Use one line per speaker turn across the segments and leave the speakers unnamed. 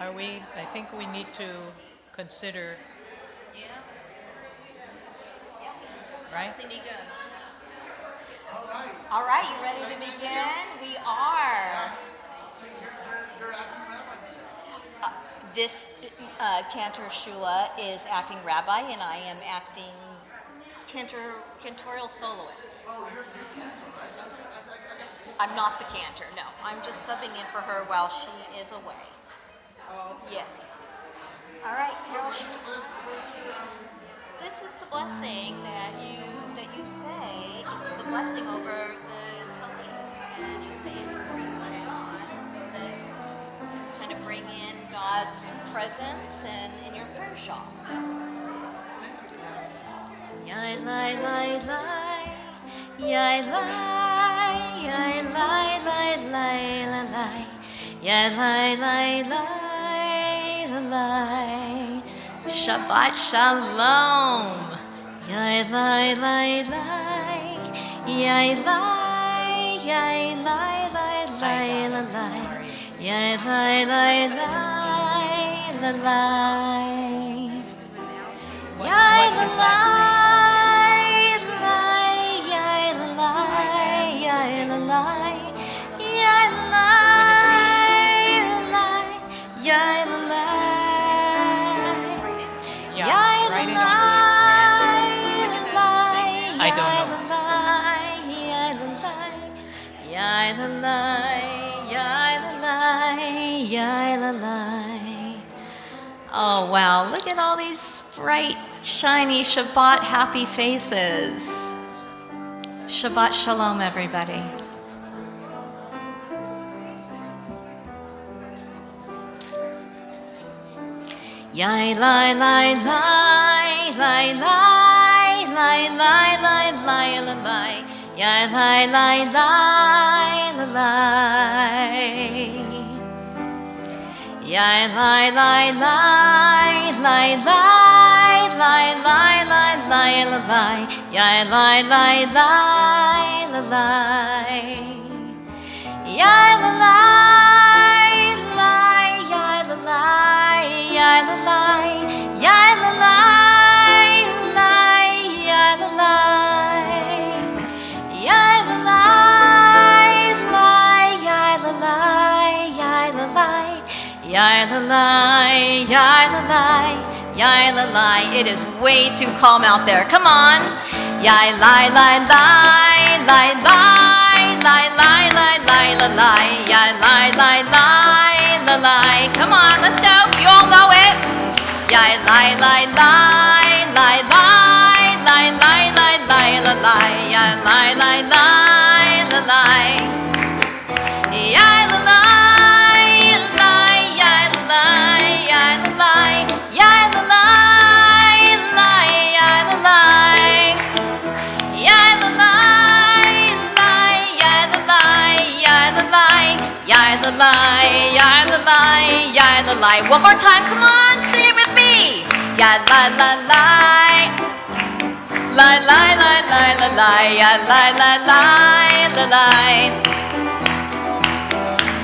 I think we need to consider, right?
All right, you ready to begin? We are. This Cantor Shula is acting rabbi, and I am acting cantorial soloist. I'm not the cantor, no. I'm just subbing in for her while she is away. Yes. All right, Carol. This is the blessing that you say. It's the blessing over the tummy, and you say it before you let it on, so that you kind of bring in God's presence and in your prayer shawl. Yai lai lai lai, yai lai, yai lai lai lai la lai, yai lai lai lai la lai. Shabbat shalom. Yai lai lai lai, yai lai, yai lai lai lai la lai, yai lai lai lai la lai, yai la lai lai, yai la lai, yai la lai, yai la lai, yai la lai.
I don't know.
Oh wow, look at all these bright, shiny Shabbat happy faces. Shabbat shalom, everybody. Yai lai lai lai lai lai lai lai lai lai la lai, yai lai lai lai la lai, yai lai lai lai lai lai lai lai lai lai la lai, yai lai lai lai la lai, yai la lai lai, yai la lai, yai la lai, yai la lai lai, yai la lai, yai la lai lai, yai la lai, yai la lai, yai la lai, yai la lai, yai la lai. It is way too calm out there. Come on. Yai lai lai lai lai lai lai lai lai lai la lai, yai lai lai lai la lai. Come on, let's go. You all know it. Yai lai lai lai lai lai lai lai lai lai la lai, yai lai lai lai la lai, yai la lai lai, yai la lai, yai la lai, yai la lai lai, yai la lai, yai la lai lai, yai la lai, yai la lai, yai la lai, yai la lai, yai la lai. One more time, come on, sing it with me. Yai la la lai, lai lai lai lai la lai, yai lai lai lai la lai,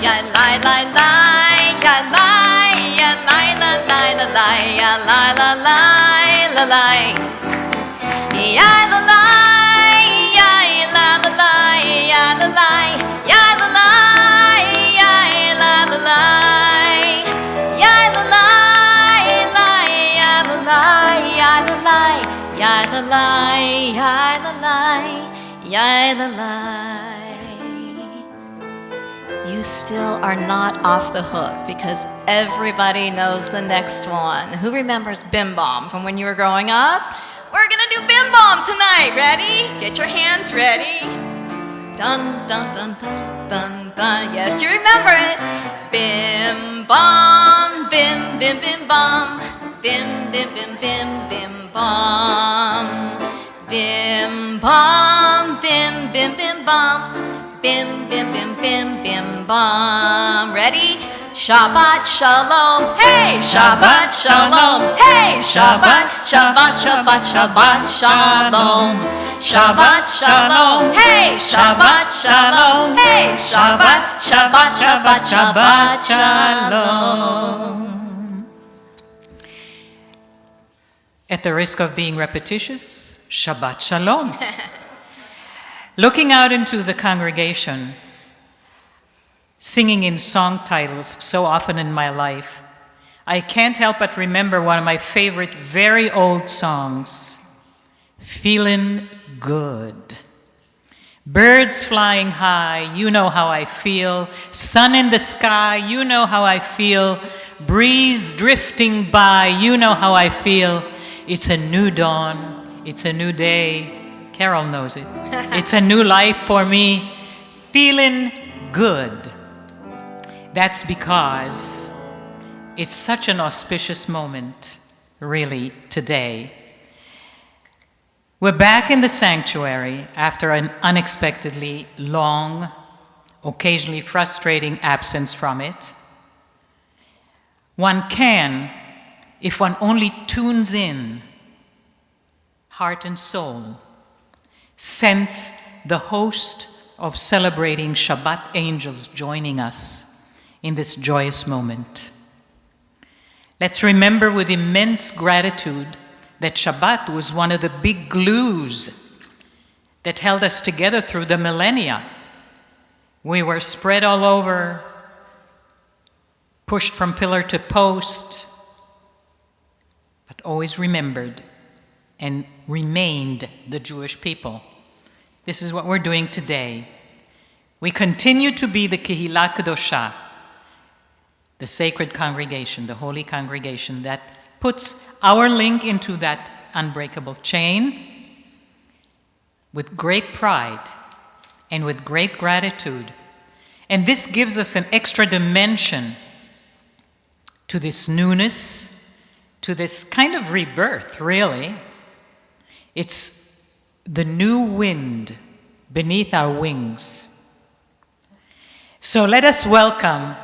yai lai lai lai, yai lai, yai lai la lai la lai, yai lai la lai la lai, yai la lai, yai la la lai, yai la lai, yai la lai, yai la la lai, yai la lai lai, yai la lai, yai la lai, yai la lai, yai la lai, yai la lai. You still are not off the hook because everybody knows the next one. Who remembers Bim Bom from when you were growing up? We're gonna do Bim Bom tonight. Ready? Get your hands ready. Dun dun dun dun dun dun. Yes, you remember it. Bim Bom, bim bim bim bom, bim bim bim bim bim bom, bim bom, bim bim bim bom, bim bim bim bim bim bom. Ready? Shabbat shalom, hey, Shabbat shalom, hey, Shabbat, Shabbat, Shabbat, Shabbat shalom, Shabbat shalom, hey, Shabbat shalom, hey, Shabbat, Shabbat, Shabbat, Shabbat shalom.
At the risk of being repetitious, Shabbat Shalom. Looking out into the congregation, singing in song titles so often in my life, I can't help but remember one of my favorite very old songs, Feelin' Good. Birds flying high, you know how I feel. Sun in the sky, you know how I feel. Breeze drifting by, you know how I feel. It's a new dawn, it's a new day. Carol knows it. It's a new life for me. Feeling good. That's because it's such an auspicious moment, really, today. We're back in the sanctuary after an unexpectedly long, occasionally frustrating absence from it. One can, if one only tunes in, heart and soul, sense the host of celebrating Shabbat angels joining us in this joyous moment. Let's remember with immense gratitude that Shabbat was one of the big glues that held us together through the millennia. We were spread all over, pushed from pillar to post, but always remembered and remained the Jewish people. This is what we're doing today. We continue to be the Kehillah Kedosha, the sacred congregation, the holy congregation that puts our link into that unbreakable chain with great pride and with great gratitude. And this gives us an extra dimension to this newness, to this kind of rebirth, really. It's the new wind beneath our wings. So let us welcome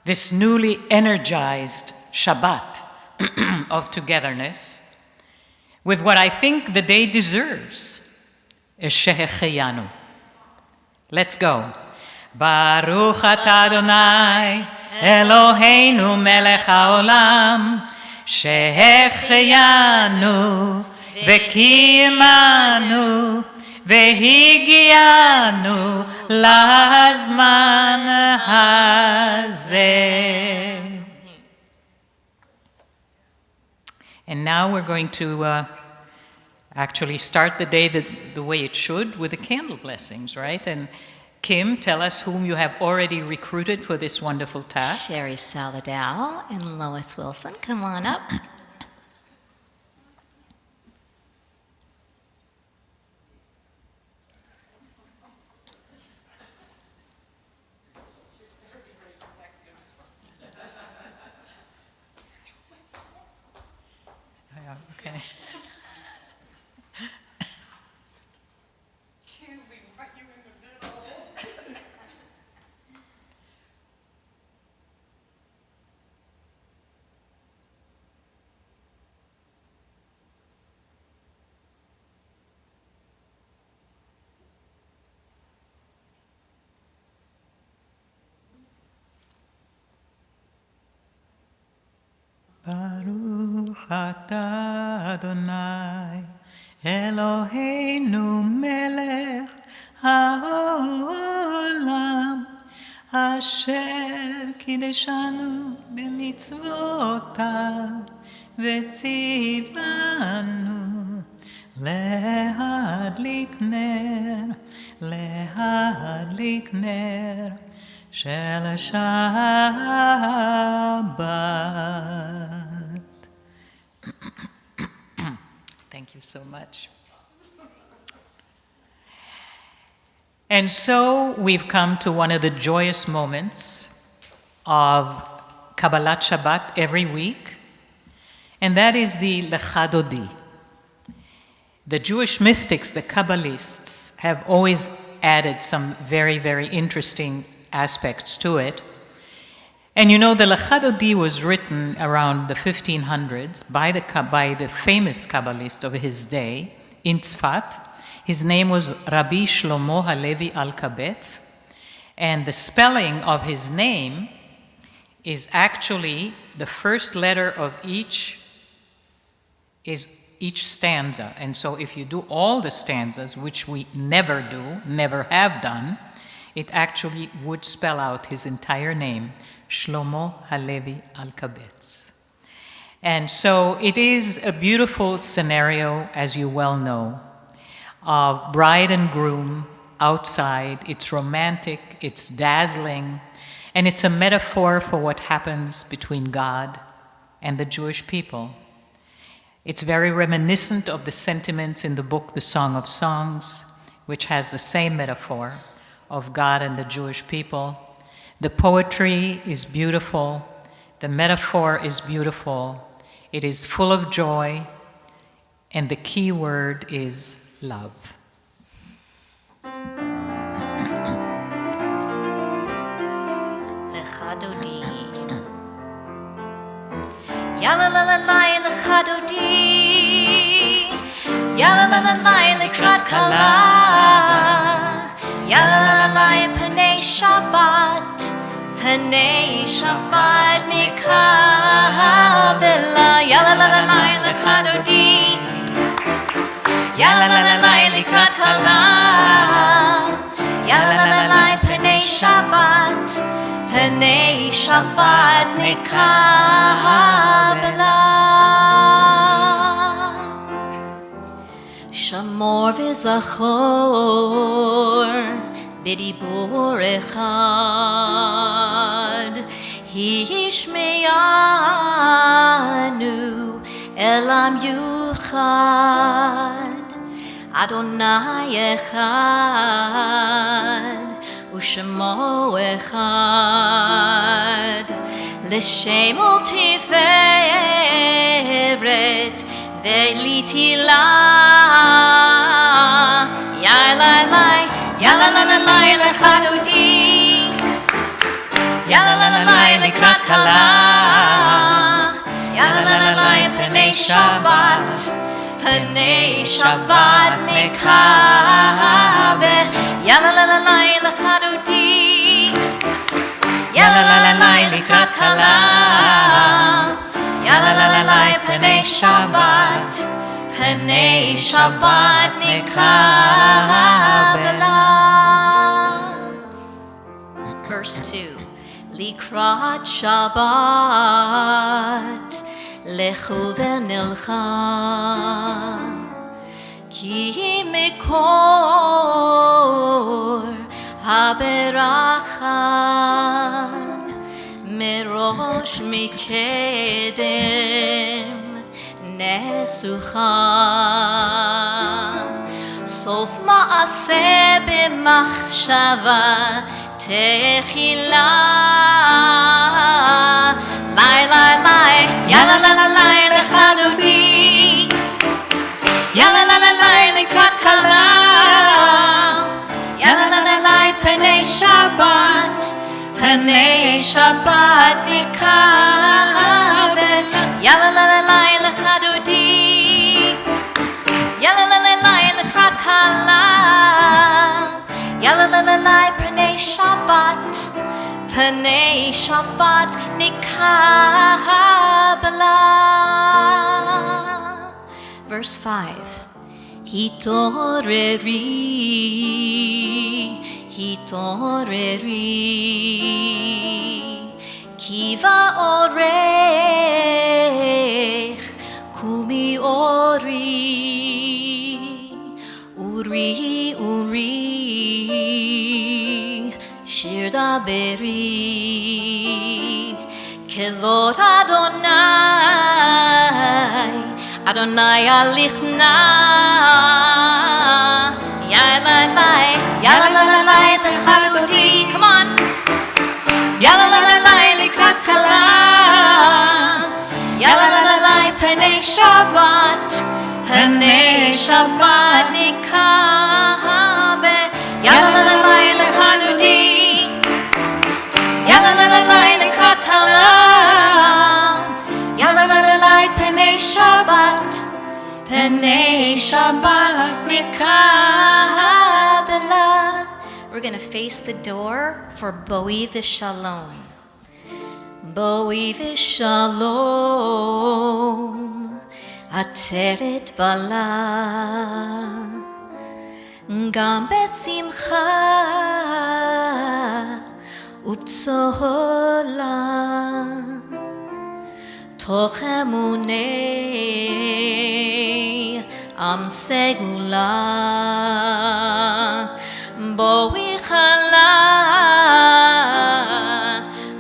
this newly energized Shabbat of togetherness with what I think the day deserves, a Shehecheyanu. Let's go. Baruch atah Adonai Eloheinu melech haolam Shehecheyanu v'kiyemanu v'higianu lazman hazeh. And now we're going to actually start the day the way it should with the candle blessings, right? And Kim, tell us whom you have already recruited for this wonderful task.
Sherry Saladao and Lois Wilson, come on up.
Okay. Baruch atah Adonai Eloheinu melech haolam asher kideshanu b'mitzvotav v'tzivanu להדליק נר של שבת. Thank you so much. And so we've come to one of the joyous moments of Kabbalat Shabbat every week, and that is the Lecha Dodi. The Jewish mystics, the Kabbalists, have always added some very, very interesting aspects to it. And you know, the Lecha Dodi was written around the 1500s by the famous Kabbalist of his day, in Tzfat. His name was Rabbi Shlomo Halevi Alkabetz, and the spelling of his name is actually the first letter of each is each stanza. And so if you do all the stanzas, which we never do, never have done, it actually would spell out his entire name, Shlomo Halevi Alkabetz. And so it is a beautiful scenario, as you well know, of bride and groom outside. It's romantic, it's dazzling, and it's a metaphor for what happens between God and the Jewish people. It's very reminiscent of the sentiments in the book, The Song of Songs, which has the same metaphor of God and the Jewish people. The poetry is beautiful. The metaphor is beautiful. It is full of joy, and the key word is love.
Lecha dodi, yalla la la la lecha dodi, yalla la la la lekrat kala, yalla la la la panei Shabbat. Panei Shabbat nikabela, yalla la la la lecha dodi, yalla la la la lekrat kala, yalla la la la panei Shabbat, panei Shabbat nikabela. Shamor v'zachor b'dibur echad, Hishmeyanu elam yuchad, Adonai echad u'shemo echad, l'shem u'tiferet ve'litila, yalai yalla la la la lecha dodi, yalla la la la lekrat kala, yalla la la la panei Shabbat, panei Shabbat nekabe, yalla la la la lecha dodi, yalla la la la lekrat kala, yalla la la la panei Shabbat, panei Shabbat nikabela. Verse 2. Likrat Shabbat lechu v'nilcha, ki mikor haberacha, merosh mikedem nesucha, sof ma'aseh b'machshava techila, lai lai lai, yalla la la la lecha dodi, yalla la la la lekrat kala, yalla la la la panei Shabbat, panei Shabbat nikabe, yalla la la la lecha dodi, yalla la la la lekrat kala, yalla la la la panei Shabbat, panei Shabbat nikabela. Verse 5. Hitoreri, kiva orech, kumi ori, uri, shir daberi, kevod Adonai alichna, yalla la la lecha dodi, come on, yalla la la la lekrat kala, yalla la la la panei Shabbat, panei Shabbat nikabe, yalla la la la lecha dodi, yalla la la la lekrat kala, yalla la la la panei Shabbat, panei Shabbat mikabela. We're going to face the door for Boi v'Shalom. Boi v'Shalom עטרת בלה, גם בשמחה ובצהלה, תוך אמוני עם סגולה, בואי חלה,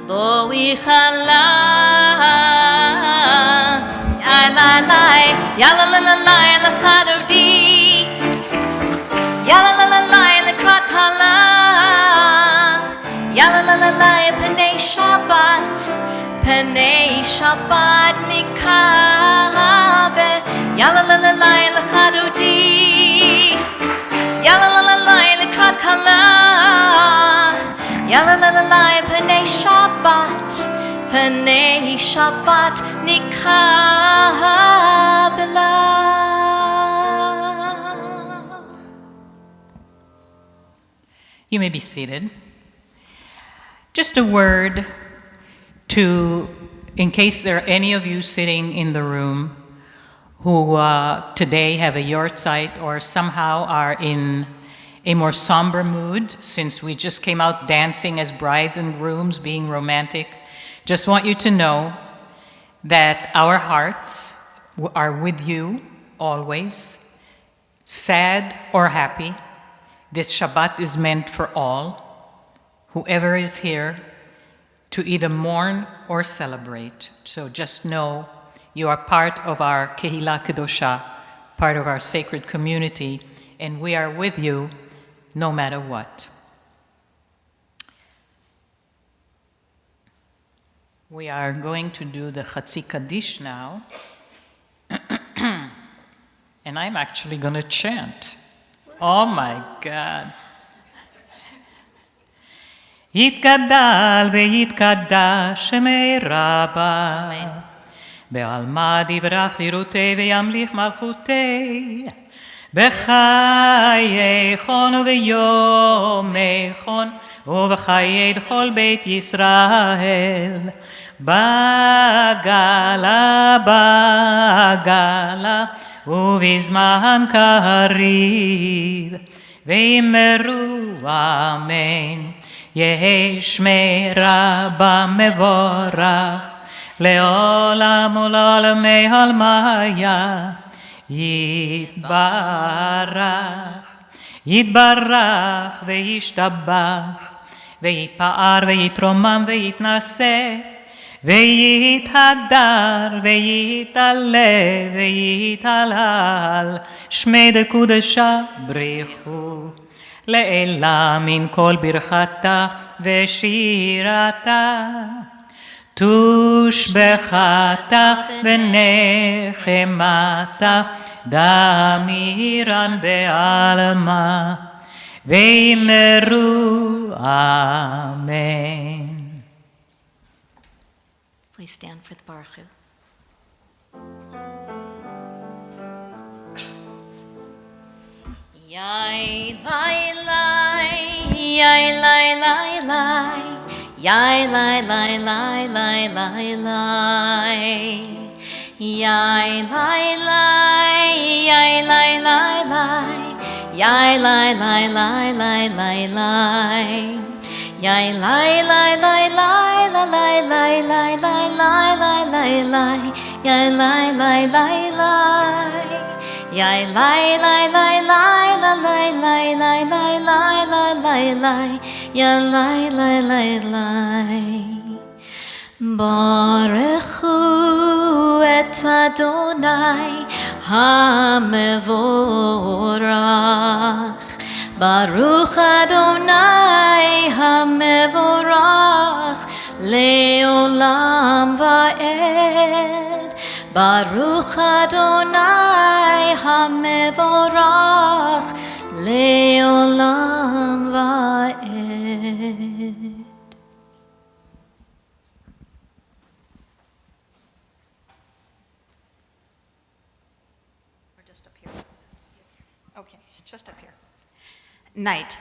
בואי חלה. Ya la la la la la chadodi, ya la la la la lekrat hala, ya la la la la penei Shabbat nikabe, ya la la la la chadodi, ya la la la la lekrat hala, ya la la la la penei Shabbat nikabela.
You may be seated. Just a word in case there are any of you sitting in the room who today have a yahrzeit or somehow are in a more somber mood, since we just came out dancing as brides and grooms, being romantic. Just want you to know that our hearts are with you always, sad or happy. This Shabbat is meant for all, whoever is here, to either mourn or celebrate. So just know you are part of our Kehila Kedosha, part of our sacred community, and we are with you no matter what. We are going to do the Chatzi Kaddish now, and I'm actually going to chant. Oh my God. יתגדל ויתקדש שמי רבה, בעלמא דברך וירותי וימליך מלכותי, בחיי חון וביומי חון ובחיי כל בית ישראל, בגלה בגלה ובזמן קריב, ואמרו אמן. יהי שמי רבה מבורך, לעולם ולעולמי עלמיה, יתברך וישתבח, ויתפאר ויתרומם ויתנשא, ויתהדר ויתעלה ויתהלל, שמי דקודשה בריחו. לעילה מן כל ברכתה ושירתה, תושבחתה ונחמתה, דמירן בעלמה, ואמרו אמן.
Please stand for the Baruch Hu. Yai lai lai, yai lai lai lai, yai lai lai lai lai lai lai, yai lai lai, yai lai lai lai, yai lai lai lai lai lai lai, yai lai lai lai lai lai lai lai lai lai lai lai lai, yai lai lai lai lai. Yai lai lai lai lai la lai lai lai lai lai lai lai lai, ya lai lai lai lai. Baruchu et Adonai hamevorach, Baruch Adonai hamevorach leolam vaed. Baruch Adonai hamevorach leolam vaed.
We're just up here. Okay, just up here. Night.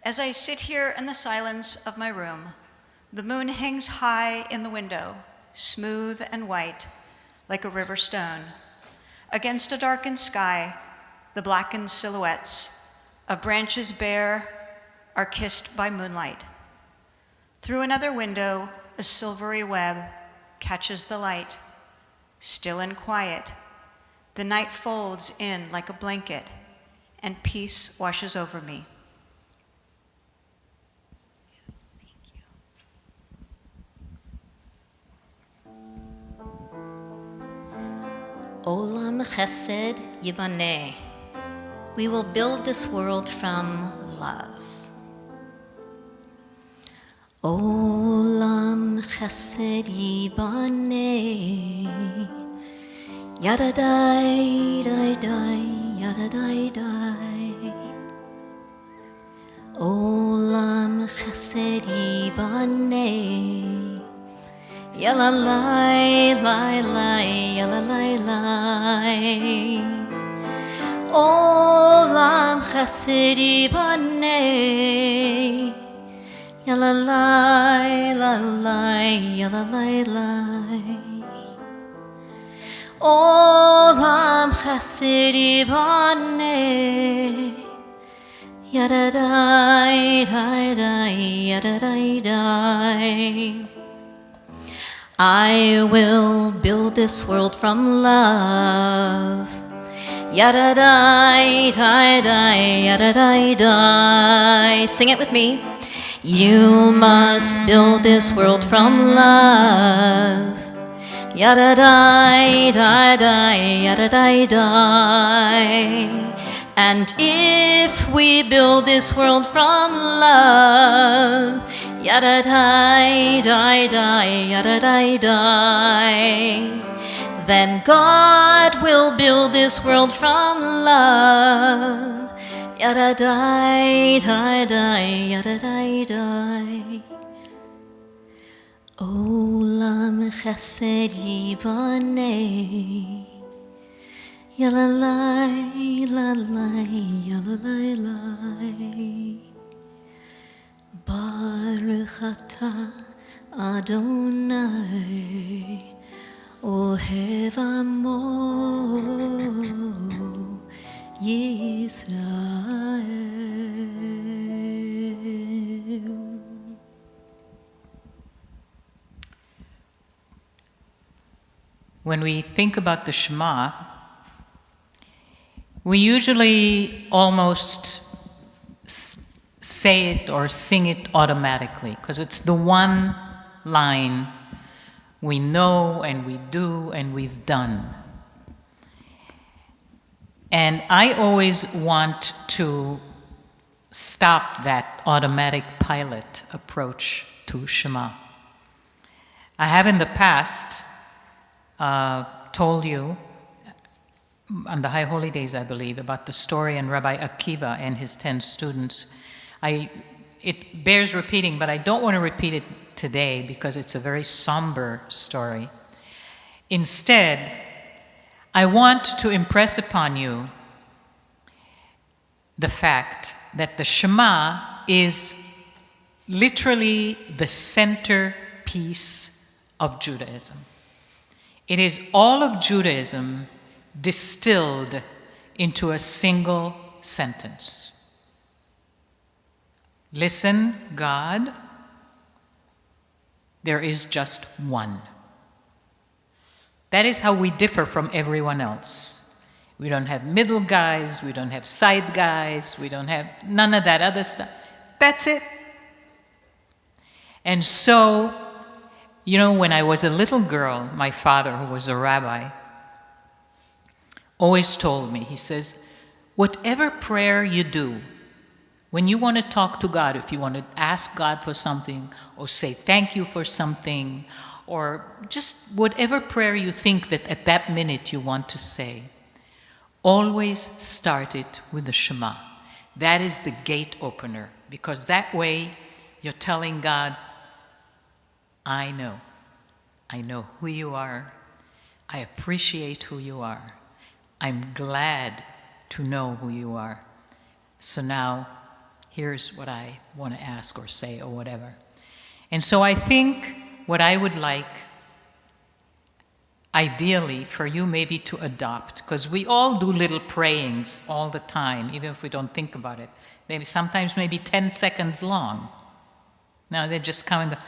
As I sit here in the silence of my room, the moon hangs high in the window, smooth and white, like a river stone. Against a darkened sky, the blackened silhouettes of branches bare are kissed by moonlight. Through another window, a silvery web catches the light. Still and quiet, the night folds in like a blanket, and peace washes over me.
Olam Chesed Yibaneh. We will build this world from love. Olam Chesed Yibaneh. Yada dai dai dai, yada dai dai. Olam Chesed Yibaneh. Yalla lai lai lai, yalla lai lai. Olam Chesed Yibaneh. Yalla lai lai lai, yalla lai lai. Olam Chesed Yibaneh. Yada dai dai dai, yada dai dai. I will build this world from love. Yada dai dai dai, yada dai dai. Sing it with me. You must build this world from love. Yada dai dai dai, yada dai dai. And if we build this world from love, yada dai dai dai, yada dai dai, then God will build this world from love. Yada dai dai dai, yada dai dai. Olam Chesed Yibaneh. Yalla lai la lai, yalla lai lai. Baruch atah Adonai Ohev Amo Yisrael.
When we think about the Shema, we usually almost say it or sing it automatically, because it's the one line we know and we do and we've done. And I always want to stop that automatic pilot approach to Shema. I have in the past told you on the High Holy Days, I believe, about the story in Rabbi Akiva and his 10 students. It bears repeating, but I don't want to repeat it today because it's a very somber story. Instead, I want to impress upon you the fact that the Shema is literally the centerpiece of Judaism. It is all of Judaism distilled into a single sentence. Listen, God, there is just one. That is how we differ from everyone else. We don't have middle guys, we don't have side guys, we don't have none of that other stuff. That's it. And so, you know, when I was a little girl, my father, who was a rabbi, always told me, he says, whatever prayer you do, when you want to talk to God, if you want to ask God for something, or say thank you for something, or just whatever prayer you think that at that minute you want to say, always start it with the Shema. That is the gate opener, because that way you're telling God, I know who you are, I appreciate who you are, I'm glad to know who you are. So now, here's what I want to ask or say or whatever. And so I think what I would like, ideally for you maybe to adopt, because we all do little prayings all the time, even if we don't think about it. Sometimes maybe 10 seconds long. Now they just come in the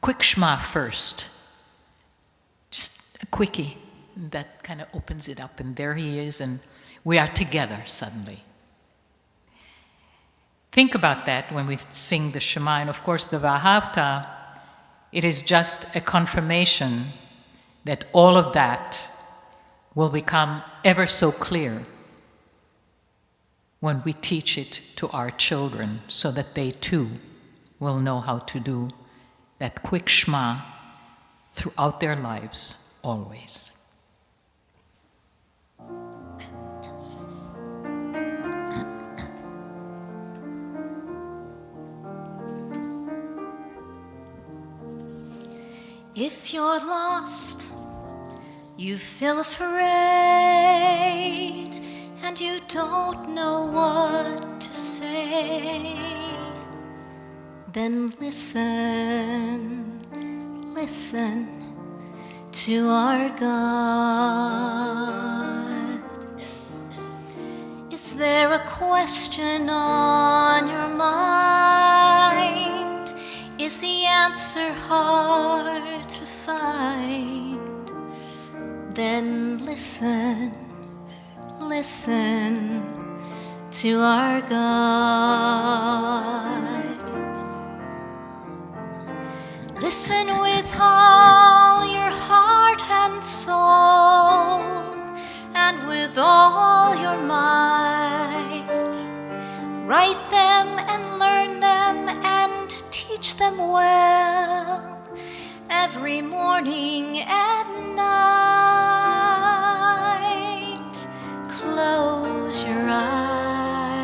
quick Shema first. Just a quickie. That kind of opens it up, and there he is, and we are together suddenly. Think about that when we sing the Shema, and of course the Vahavta, it is just a confirmation that all of that will become ever so clear when we teach it to our children, so that they too will know how to do that quick Shema throughout their lives, always.
If you're lost, you feel afraid, and you don't know what to say, then listen, listen to our God. Is there a question on your mind? Is the answer hard to find? Then listen, listen to our God. Listen with all your heart and soul, and with all your might. Write them and learn them and teach them well, every morning and night. Close your eyes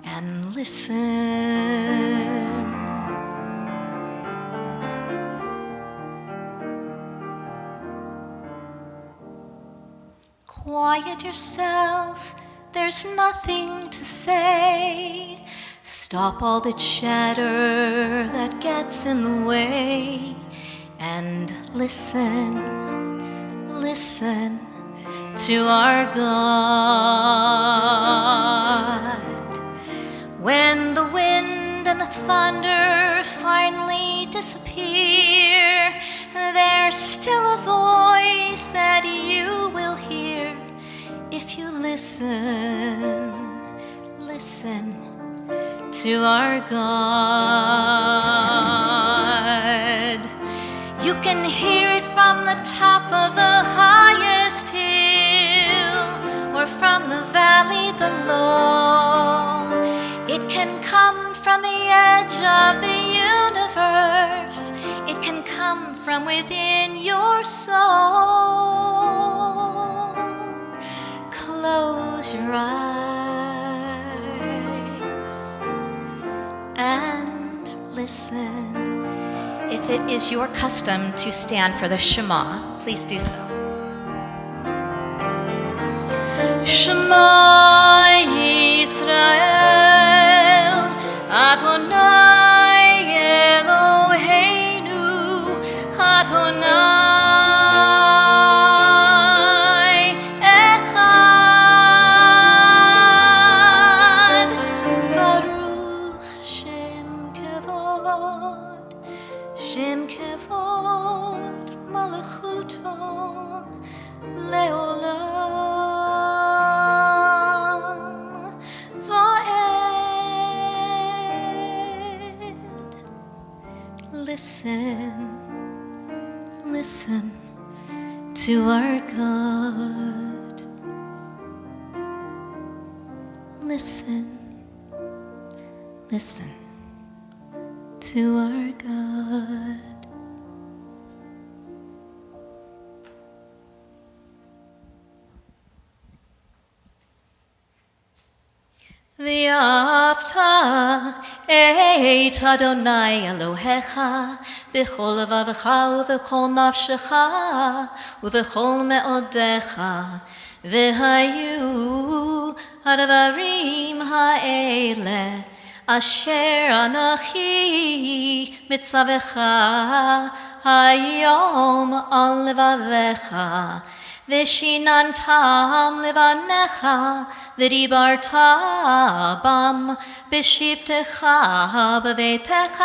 and listen. Quiet yourself, there's nothing to say. Stop all the chatter that gets in the way, and listen, listen to our God. When the wind and the thunder finally disappear, there's still a voice that you will hear if you listen, listen to our God. You can hear it from the top of the highest hill, or from the valley below. It can come from the edge of the universe. It can come from within your soul. Close your eyes and listen. If it is your custom to stand for the Shema, please do so. Shema Yisrael, Adonai Eloheinu, Adonai Echad. Baruch Shem Kevod, Shem Kevod Malachuto Leolam Va'ed. Listen, listen to our God. Listen, listen to our God. V'yavta et Adonai Elohecha b'chol levavecha u'v'chol nafshecha u'v'chol me'odecha v'hayu ha'davarim ha'ele אשר אנכי מצווך היום על לבביך, ושיננתם לבניך, ודיברת בם בשבתך בביתך,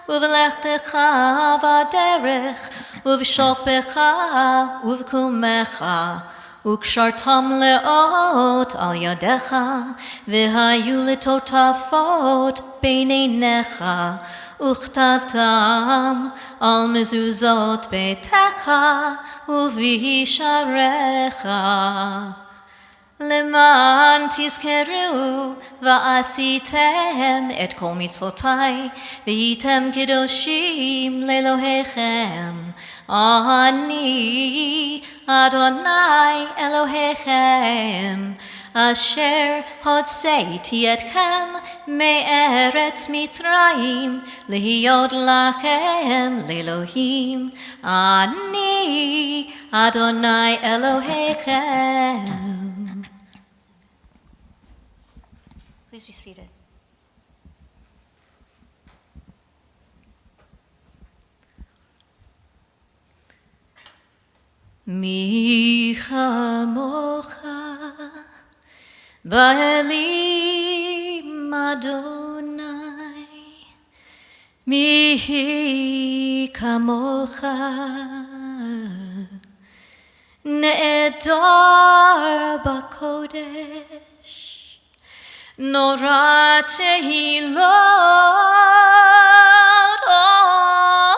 ובלכתך בדרך, ובשוכבך ובקומך, וקשרתם לאות על ידיך, והיו לטוטפות בין עיניך, וכתבתם על מזוזות ביתך ובשעריך. למען תזכרו ועשיתם את כל מצוותי, והייתם קדושים לאלוהיכם. אני אדוני אלוהיכם, אשר הוצאתי אתכם מארץ מצרים, להיות לכם לאלוהים. אני אדוני אלוהיכם. Please be seated. מי כמוך באלים אדוני, מי כמוך נעדר בקודש, נורא תהילות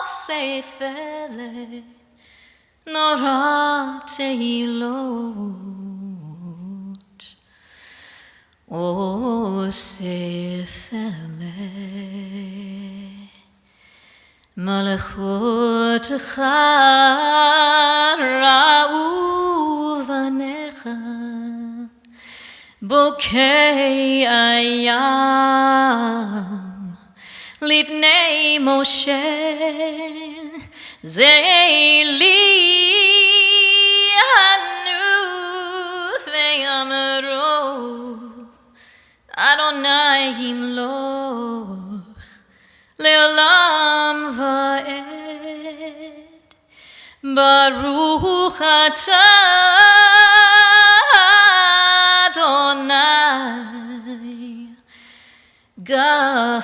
עושה פלא, נורא תהילות עושה פלא. מלכותך ראו בניך, בוקי הים לבני משה, זה לי הנוף ויאמרו אדוני ימלוך לעולם ועד. ברוך אתה אדוני גאל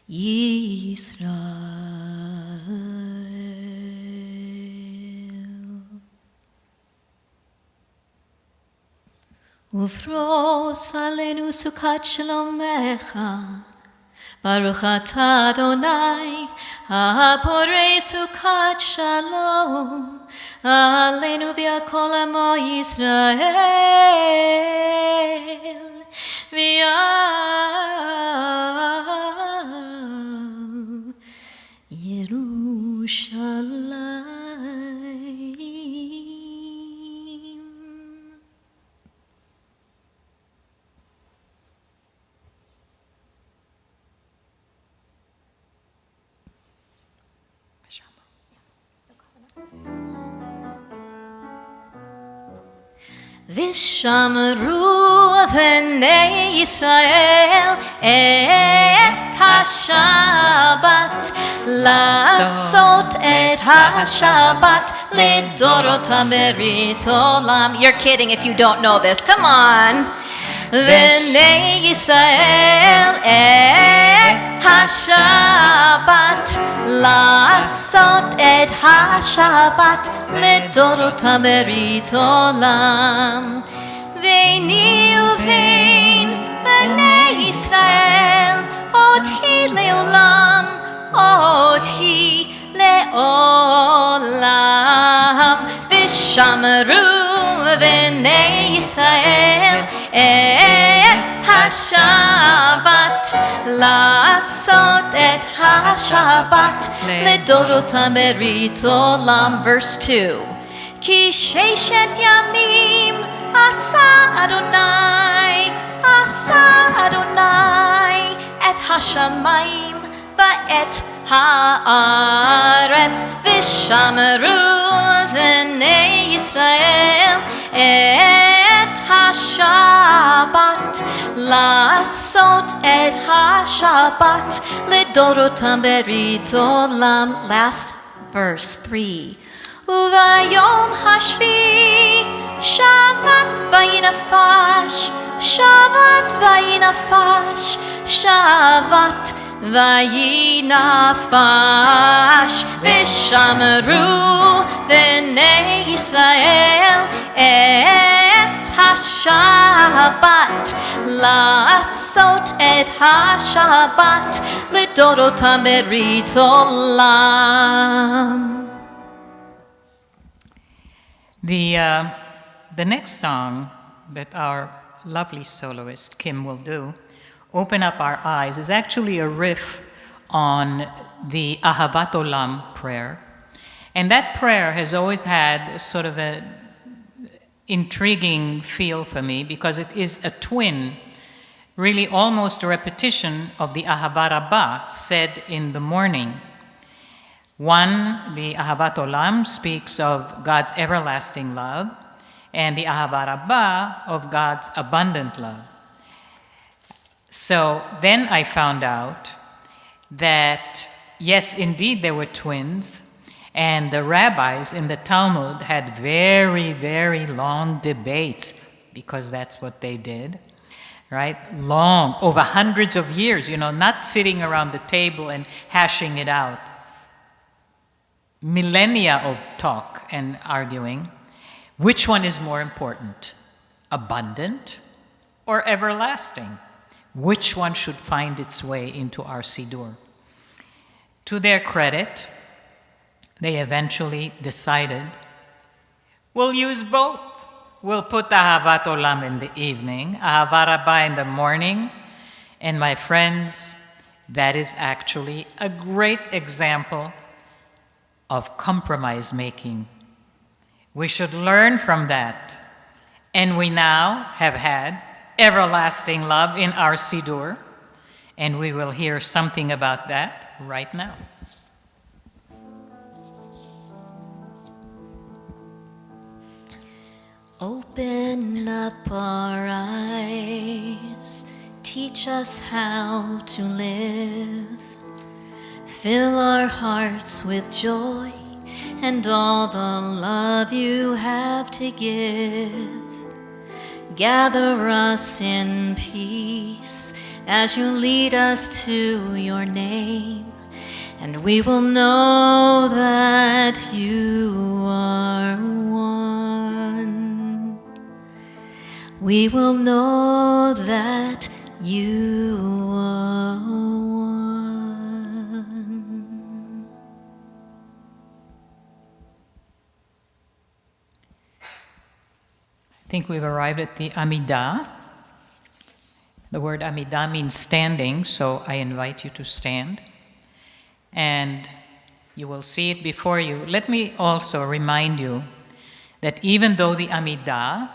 ישראל. ופרוס עלינו סוכת שלומך, ברוך אתה אדוני הפורש סוכת שלום עלינו ועל כל עמו ישראל ועל ירושלים. ושמרו בני ישראל את השבת, לעשות את השבת לדורותם ברית עולם. You're kidding if you don't know this. Come on. בני ישראל את השבת, לעשות את השבת לדורותם ברית עולם. ביני ובין בני ישראל אותי לעולם, אותי לעולם. ושמרו בני ישראל את השבת, לעשות את השבת לדורותם ברית עולם. Verse 2. כי ששת ימים עשה אדוני, עשה אדוני את השמיים ואת הארץ. ושמרו בני ישראל את השבת, לעשות את השבת לדורותם ברית עולם. Last verse 3. וביום השביעי שבת וינפש, שבת וינפש, שבת וינפש, ושמרו בני ישראל את השבת, לעשות את השבת לדורותם ברית עולם.
The next song that our lovely soloist Kim will do, Open Up Our Eyes, is actually a riff on the Ahavat Olam prayer. And that prayer has always had sort of an intriguing feel for me because it is a twin, really almost a repetition of the Ahavat Rabbah said in the morning. One, the Ahavat Olam, speaks of God's everlasting love, and the Ahavat Rabbah of God's abundant love. So then I found out that, yes, indeed, there were twins, and the rabbis in the Talmud had very, very long debates, because that's what they did, right? Long, over hundreds of years, not sitting around the table and hashing it out. Millennia of talk and arguing. Which one is more important? Abundant or everlasting? Which one should find its way into our Siddur? To their credit, they eventually decided, we'll use both. We'll put the Ahavat Olam in the evening, Ahavat Rabbah in the morning, and my friends, that is actually a great example of compromise making. We should learn from that. And we now have had everlasting love in our Siddur, and we will hear something about that right now.
Open up our eyes, teach us how to live. Fill our hearts with joy and all the love you have to give. Gather us in peace as you lead us to your name, and we will know that you are one. We will know that you are one.
I think we've arrived at the Amidah. The word Amidah means standing, so I invite you to stand. And you will see it before you. Let me also remind you that even though the Amidah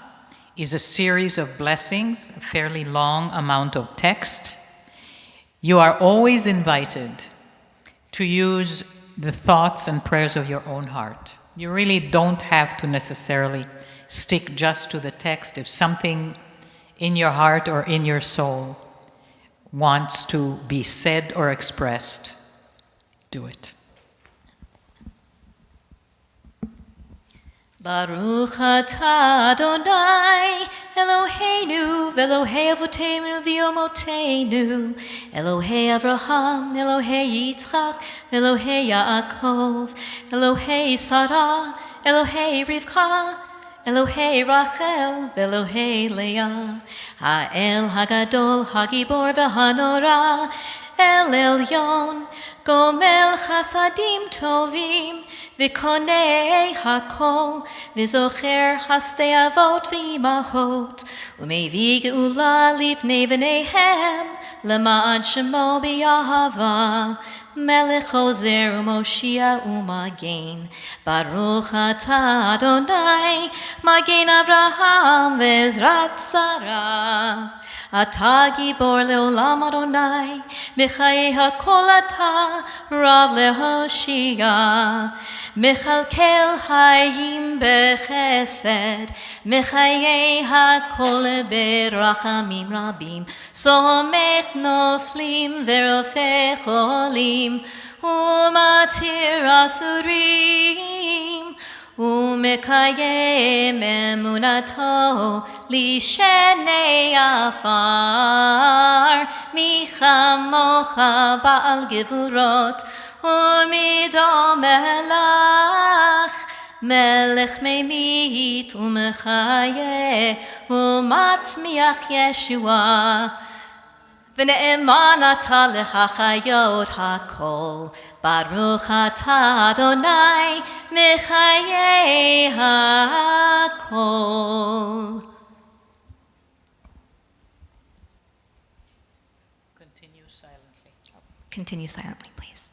is a series of blessings, a fairly long amount of text, you are always invited to use the thoughts and prayers of your own heart. You really don't have to necessarily stick just to the text. If something in your heart or in your soul wants to be said or expressed, do it.
Baruch atah Adonai Eloheinu v'Elohei Avotenu v'Yomotenu, Elohei Avraham, Elohei Yitzchak, Elohei Yaakov, Elohei Sarah, Elohei Rivka, Elohei Rachel v'Elohei Leah, Ha'el Hagadol Hagibor v'Hanora, El Elyon, Gomel Chasadim Tovim, V'konei hakol, v'zocher hasdei avot v'imachot, u'mevi geula livnei v'neihem, lema'ad shemo b'yahava, melech ozer u'moshia u'magen, Baruch atah Adonai, magen Avraham v'ezrat Sarah, אתה גיבור לעולם אדוני, מחיי הכל אתה רב להושיע. מכלכל חיים בחסד, מחיי הכל ברחמים רבים. סומך נופלים ורופא חולים, ומתיר אסורים. ומקיים אמונתו לשני עפר. מי כמוך בעל גבורות ומדומה לך, מלך ממית ומחיה ומצמיח ישועה. ונאמן אתה לך חיות הכל, ברוך אתה אדוני מחיי הכל.
Continue silently.
Continue silently, please.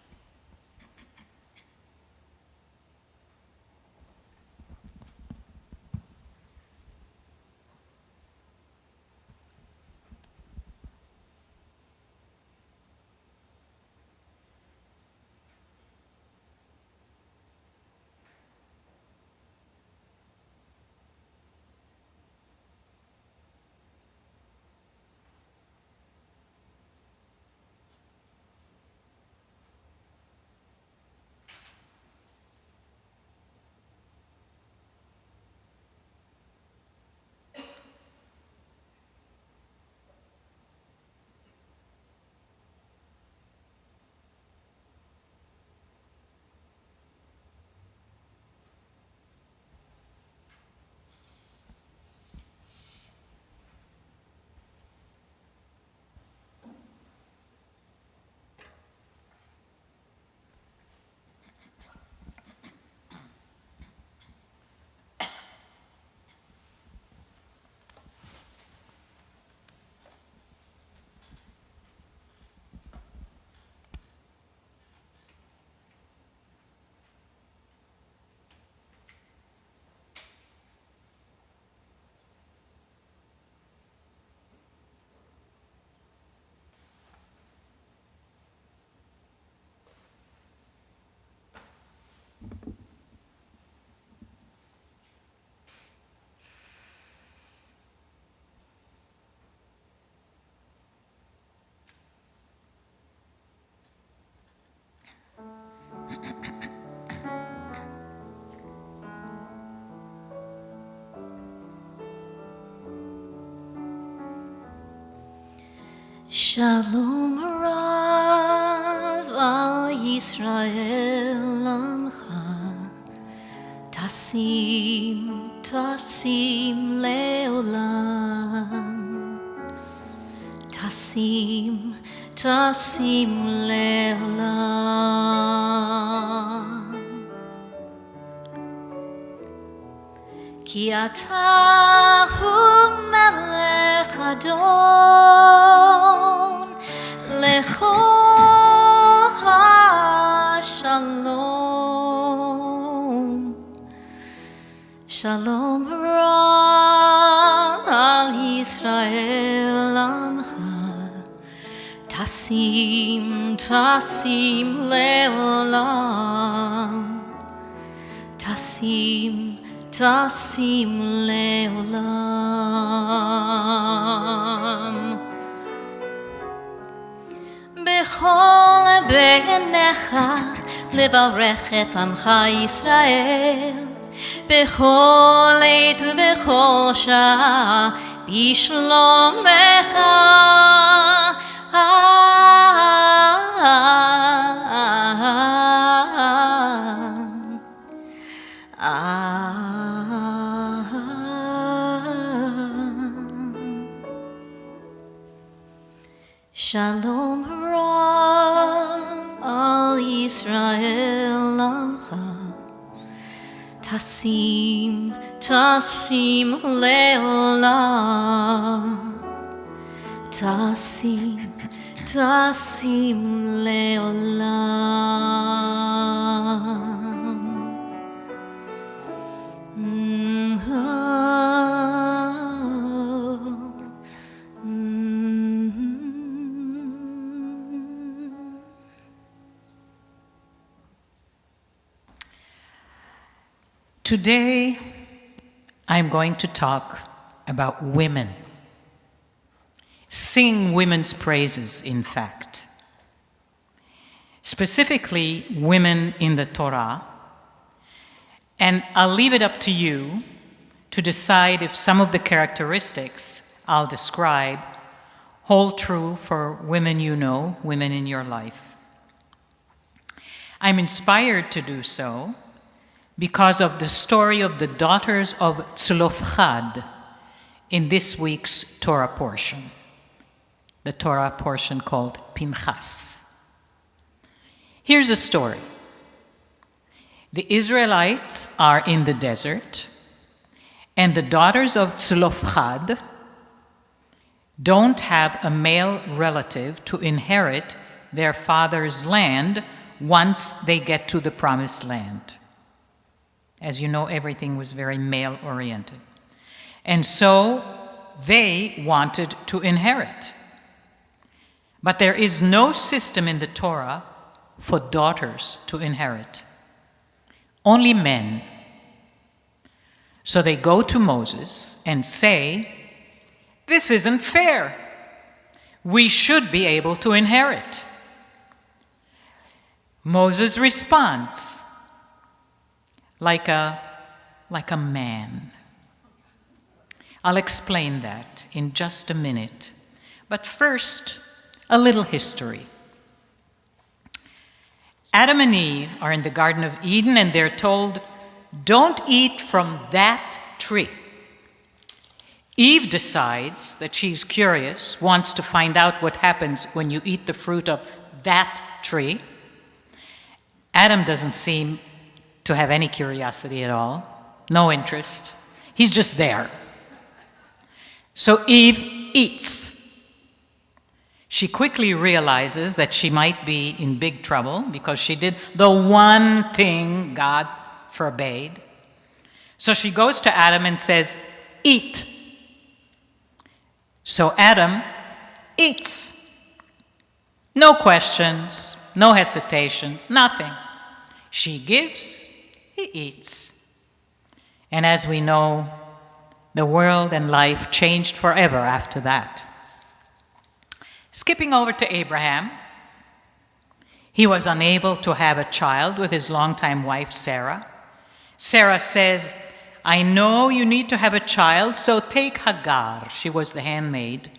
Shalom Rav al Yisrael Amcha, Tasim, Tasim Leolam, Tasim, Tasim Leolam. Ki ata hu melech adon lechol ha-shalom. Shalom Rav al Yisrael Amcha, Tasim, Tasim Leolam, Tasim, Tasim Leolam. Bechol בעיניך לברך את עמך ישראל, בכל עת ובכל שעה בשלומך. Shalom Rav al Yisrael Amcha, Tasim, Tasim Leolam, Tasim, Tasim Leolam.
Today, I'm going to talk about women. Sing women's praises, in fact. Specifically, women in the Torah. And I'll leave it up to you to decide if some of the characteristics I'll describe hold true for women you know, women in your life. I'm inspired to do so because of the story of the daughters of Tzlofchad in this week's Torah portion, the Torah portion called Pinchas. Here's a story. The Israelites are in the desert, and the daughters of Tzlofchad don't have a male relative to inherit their father's land once they get to the promised land. As you know, everything was very male-oriented. And so they wanted to inherit. But there is no system in the Torah for daughters to inherit. Only men. So they go to Moses and say, "This isn't fair. We should be able to inherit." Moses responds like a man. I'll explain that in just a minute. But first, a little history. Adam and Eve are in the Garden of Eden, and they're told, "Don't eat from that tree." Eve decides that she's curious, wants to find out what happens when you eat the fruit of that tree. Adam doesn't seem to have any curiosity at all, no interest. He's just there. So Eve eats. She quickly realizes that she might be in big trouble because she did the one thing God forbade. So she goes to Adam and says, "Eat." So Adam eats. No questions, no hesitations, nothing. She gives, he eats. And as we know, the world and life changed forever after that. Skipping over to Abraham, he was unable to have a child with his longtime wife, Sarah. Sarah says, "I know you need to have a child, so take Hagar," she was the handmaid,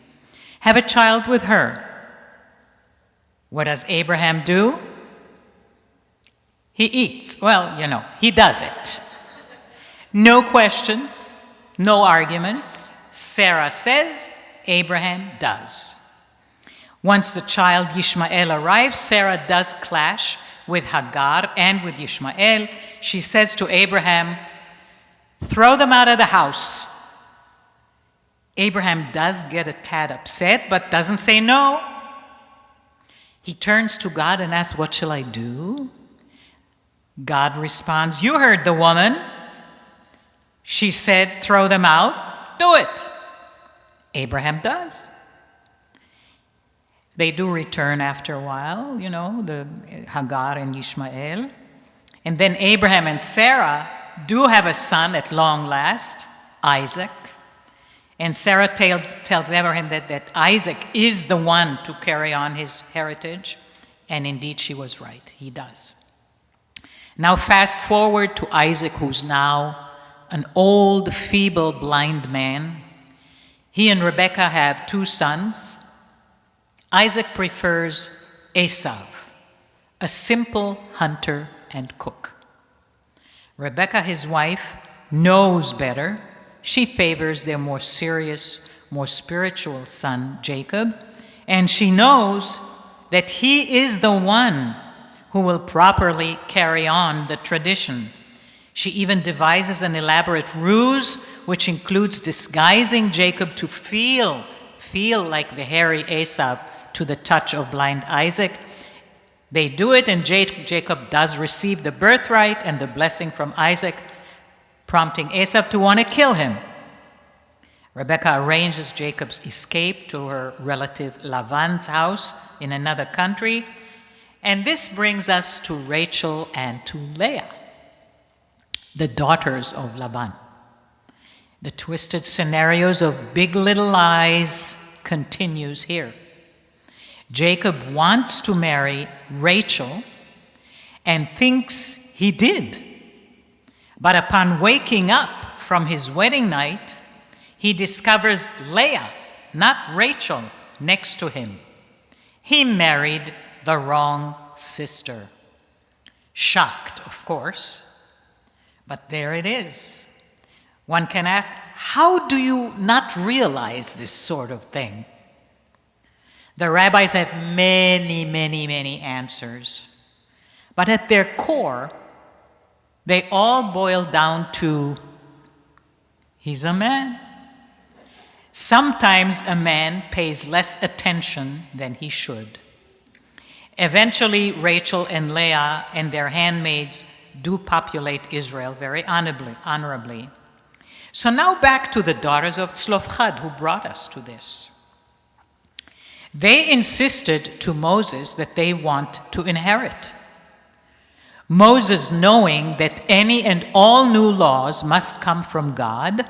"have a child with her." What does Abraham do? He eats. Well, you know, he does it. No questions, no arguments. Sarah says, Abraham does. Once the child Yishmael arrives, Sarah does clash with Hagar and with Yishmael. She says to Abraham, "Throw them out of the house." Abraham does get a tad upset, but doesn't say no. He turns to God and asks, "What shall I do?" God responds, "You heard the woman. She said, throw them out. Do it." Abraham does. They do return after a while, you know, the Hagar and Ishmael. And then Abraham and Sarah do have a son at long last, Isaac. And Sarah tells Abraham that Isaac is the one to carry on his heritage. And indeed, she was right. He does. Now fast forward to Isaac, who's now an old, feeble, blind man. He and Rebekah have 2 sons. Isaac prefers Esau, a simple hunter and cook. Rebekah, his wife, knows better. She favors their more serious, more spiritual son, Jacob, and she knows that he is the one who will properly carry on the tradition. She even devises an elaborate ruse, which includes disguising Jacob to feel like the hairy Esau to the touch of blind Isaac. They do it, and Jacob does receive the birthright and the blessing from Isaac, prompting Esau to want to kill him. Rebekah arranges Jacob's escape to her relative Lavan's house in another country, and this brings us to Rachel and to Leah. the daughters of Laban. The twisted scenarios of Big Little Lies continues here. Jacob wants to marry Rachel and thinks he did. But upon waking up from his wedding night, he discovers Leah, not Rachel, next to him. He married the wrong sister. Shocked, of course, but there it is. One can ask, how do you not realize this sort of thing? The rabbis have many, many, many answers. But at their core, they all boil down to, he's a man. Sometimes a man pays less attention than he should. Eventually, Rachel and Leah and their handmaids do populate Israel very honorably. So now back to the daughters of Tzlofchad who brought us to this. They insisted to Moses that they want to inherit. Moses, knowing that any and all new laws must come from God,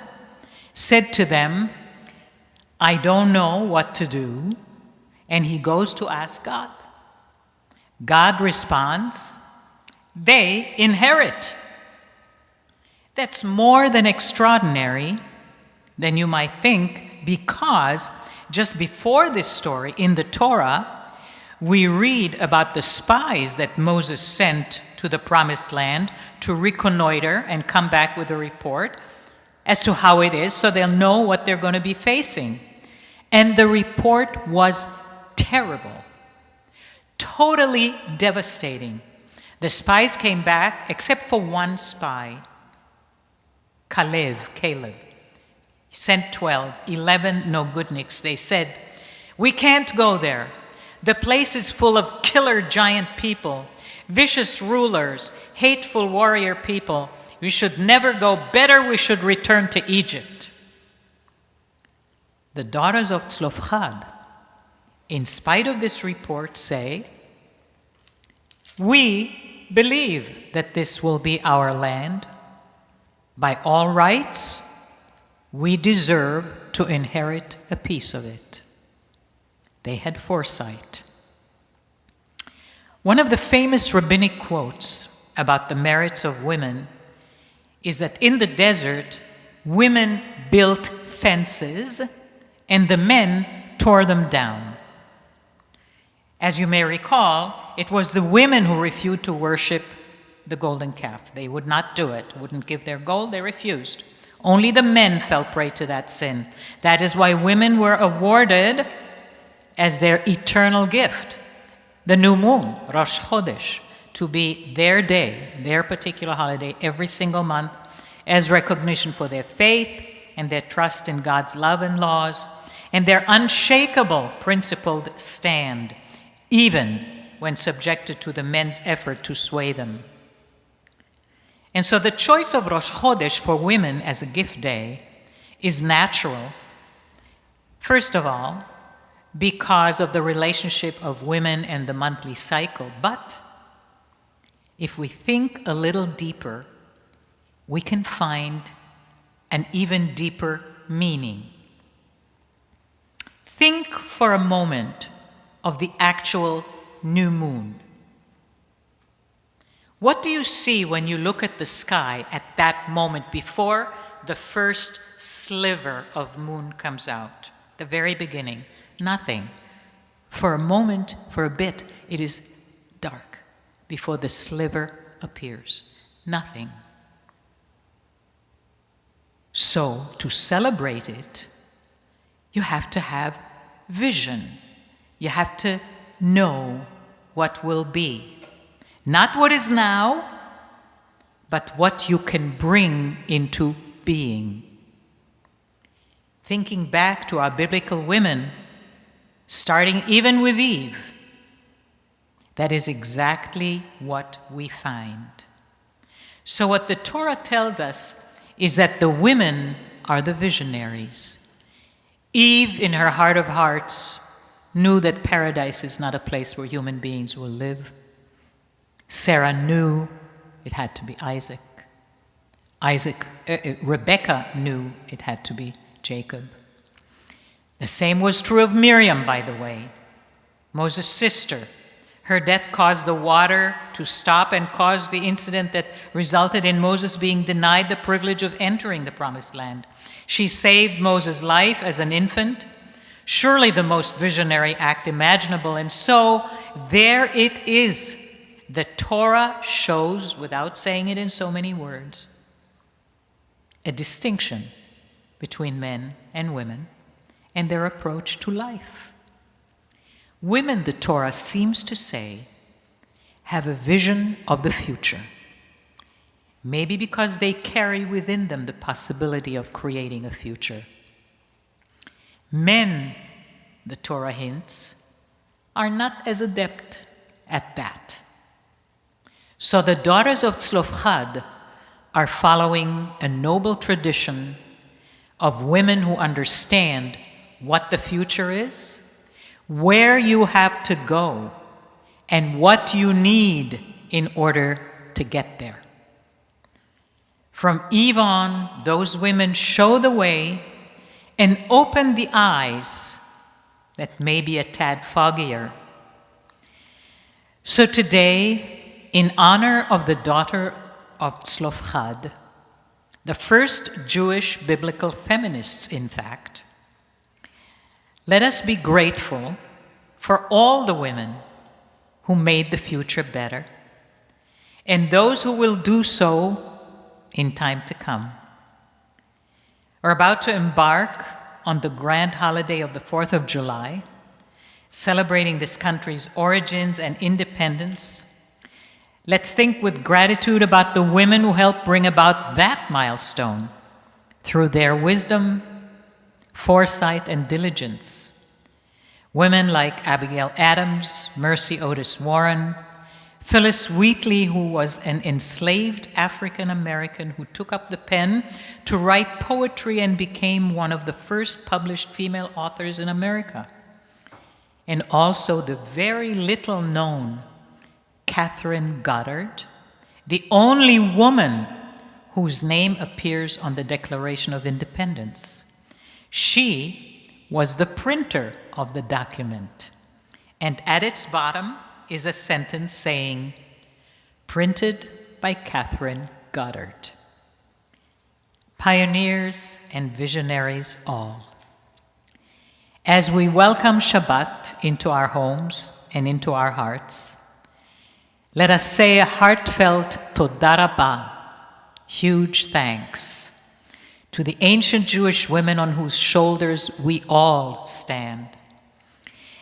said to them, I don't know what to do, and he goes to ask God. God responds, they inherit. That's more than extraordinary than you might think, because just before this story in the Torah, we read about the spies that Moses sent to the promised land to reconnoiter and come back with a report as to how it is, so they'll know what they're going to be facing. And the report was terrible, totally devastating. The spies came back, except for one spy, Caleb. He sent 12, 11 no-goodniks. They said, we can't go there. The place is full of killer giant people, vicious rulers, hateful warrior people. We should never go. Better we should return to Egypt. The daughters of Tzlofchad, in spite of this report, say, we believe that this will be our land. By all rights, we deserve to inherit a piece of it. They had foresight. One of the famous rabbinic quotes about the merits of women is that in the desert, women built fences and the men tore them down. As you may recall, it was the women who refused to worship the golden calf. They would not do it, wouldn't give their gold, they refused. Only the men fell prey to that sin. That is why women were awarded as their eternal gift the new moon, Rosh Chodesh, to be their day, their particular holiday every single month as recognition for their faith and their trust in God's love and laws and their unshakable principled stand, even when subjected to the men's effort to sway them. And so the choice of Rosh Chodesh for women as a gift day is natural, first of all, because of the relationship of women and the monthly cycle. But if we think a little deeper, we can find an even deeper meaning. Think for a moment of the actual new moon. What do you see when you look at the sky at that moment before the first sliver of moon comes out? The very beginning. Nothing. For a moment, for a bit, it is dark before the sliver appears. Nothing. So, to celebrate it, you have to have vision. You have to know what will be. Not what is now, but what you can bring into being. Thinking back to our biblical women, starting even with Eve, that is exactly what we find. So what the Torah tells us is that the women are the visionaries. Eve, in her heart of hearts, knew that paradise is not a place where human beings will live. Sarah knew it had to be Isaac. Rebecca knew it had to be Jacob. The same was true of Miriam, by the way, Moses' sister. Her death caused the water to stop and caused the incident that resulted in Moses being denied the privilege of entering the promised land. She saved Moses' life as an infant, surely the most visionary act imaginable. And so there it is. The Torah shows, without saying it in so many words, a distinction between men and women and their approach to life. Women, the Torah seems to say, have a vision of the future, maybe because they carry within them the possibility of creating a future. Men, the Torah hints, are not as adept at that. So the daughters of Tzlofchad are following a noble tradition of women who understand what the future is, where you have to go, and what you need in order to get there. From Eve on, those women show the way and open the eyes that may be a tad foggier. So today, in honor of the daughter of Tzlofchad, the first Jewish biblical feminists, in fact, let us be grateful for all the women who made the future better and those who will do so in time to come. We're about to embark on the grand holiday of the 4th of July, celebrating this country's origins and independence. Let's think with gratitude about the women who helped bring about that milestone through their wisdom, foresight, and diligence. Women like Abigail Adams, Mercy Otis Warren, Phyllis Wheatley, who was an enslaved African American who took up the pen to write poetry and became one of the first published female authors in America. And also the very little known Catherine Goddard, the only woman whose name appears on the Declaration of Independence. She was the printer of the document, and at its bottom is a sentence saying, "Printed by Catherine Goddard." Pioneers and visionaries all. As we welcome Shabbat into our homes and into our hearts, let us say a heartfelt Toda Rabbah, huge thanks, to the ancient Jewish women on whose shoulders we all stand,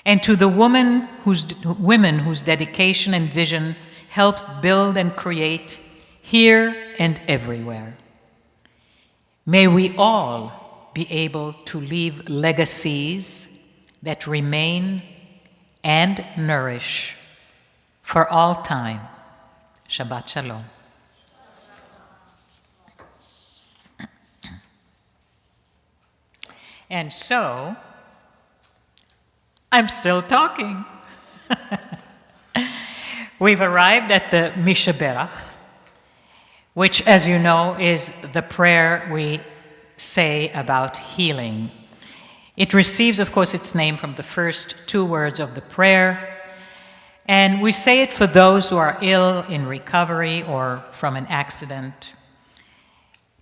and to the women whose dedication and vision helped build and create here and everywhere. May we all be able to leave legacies that remain and nourish for all time. Shabbat Shalom. And so, I'm still talking. We've arrived at the Mishaberach, which, as you know, is the prayer we say about healing. It receives, of course, its name from the first two words of the prayer, and we say it for those who are ill, in recovery, or from an accident.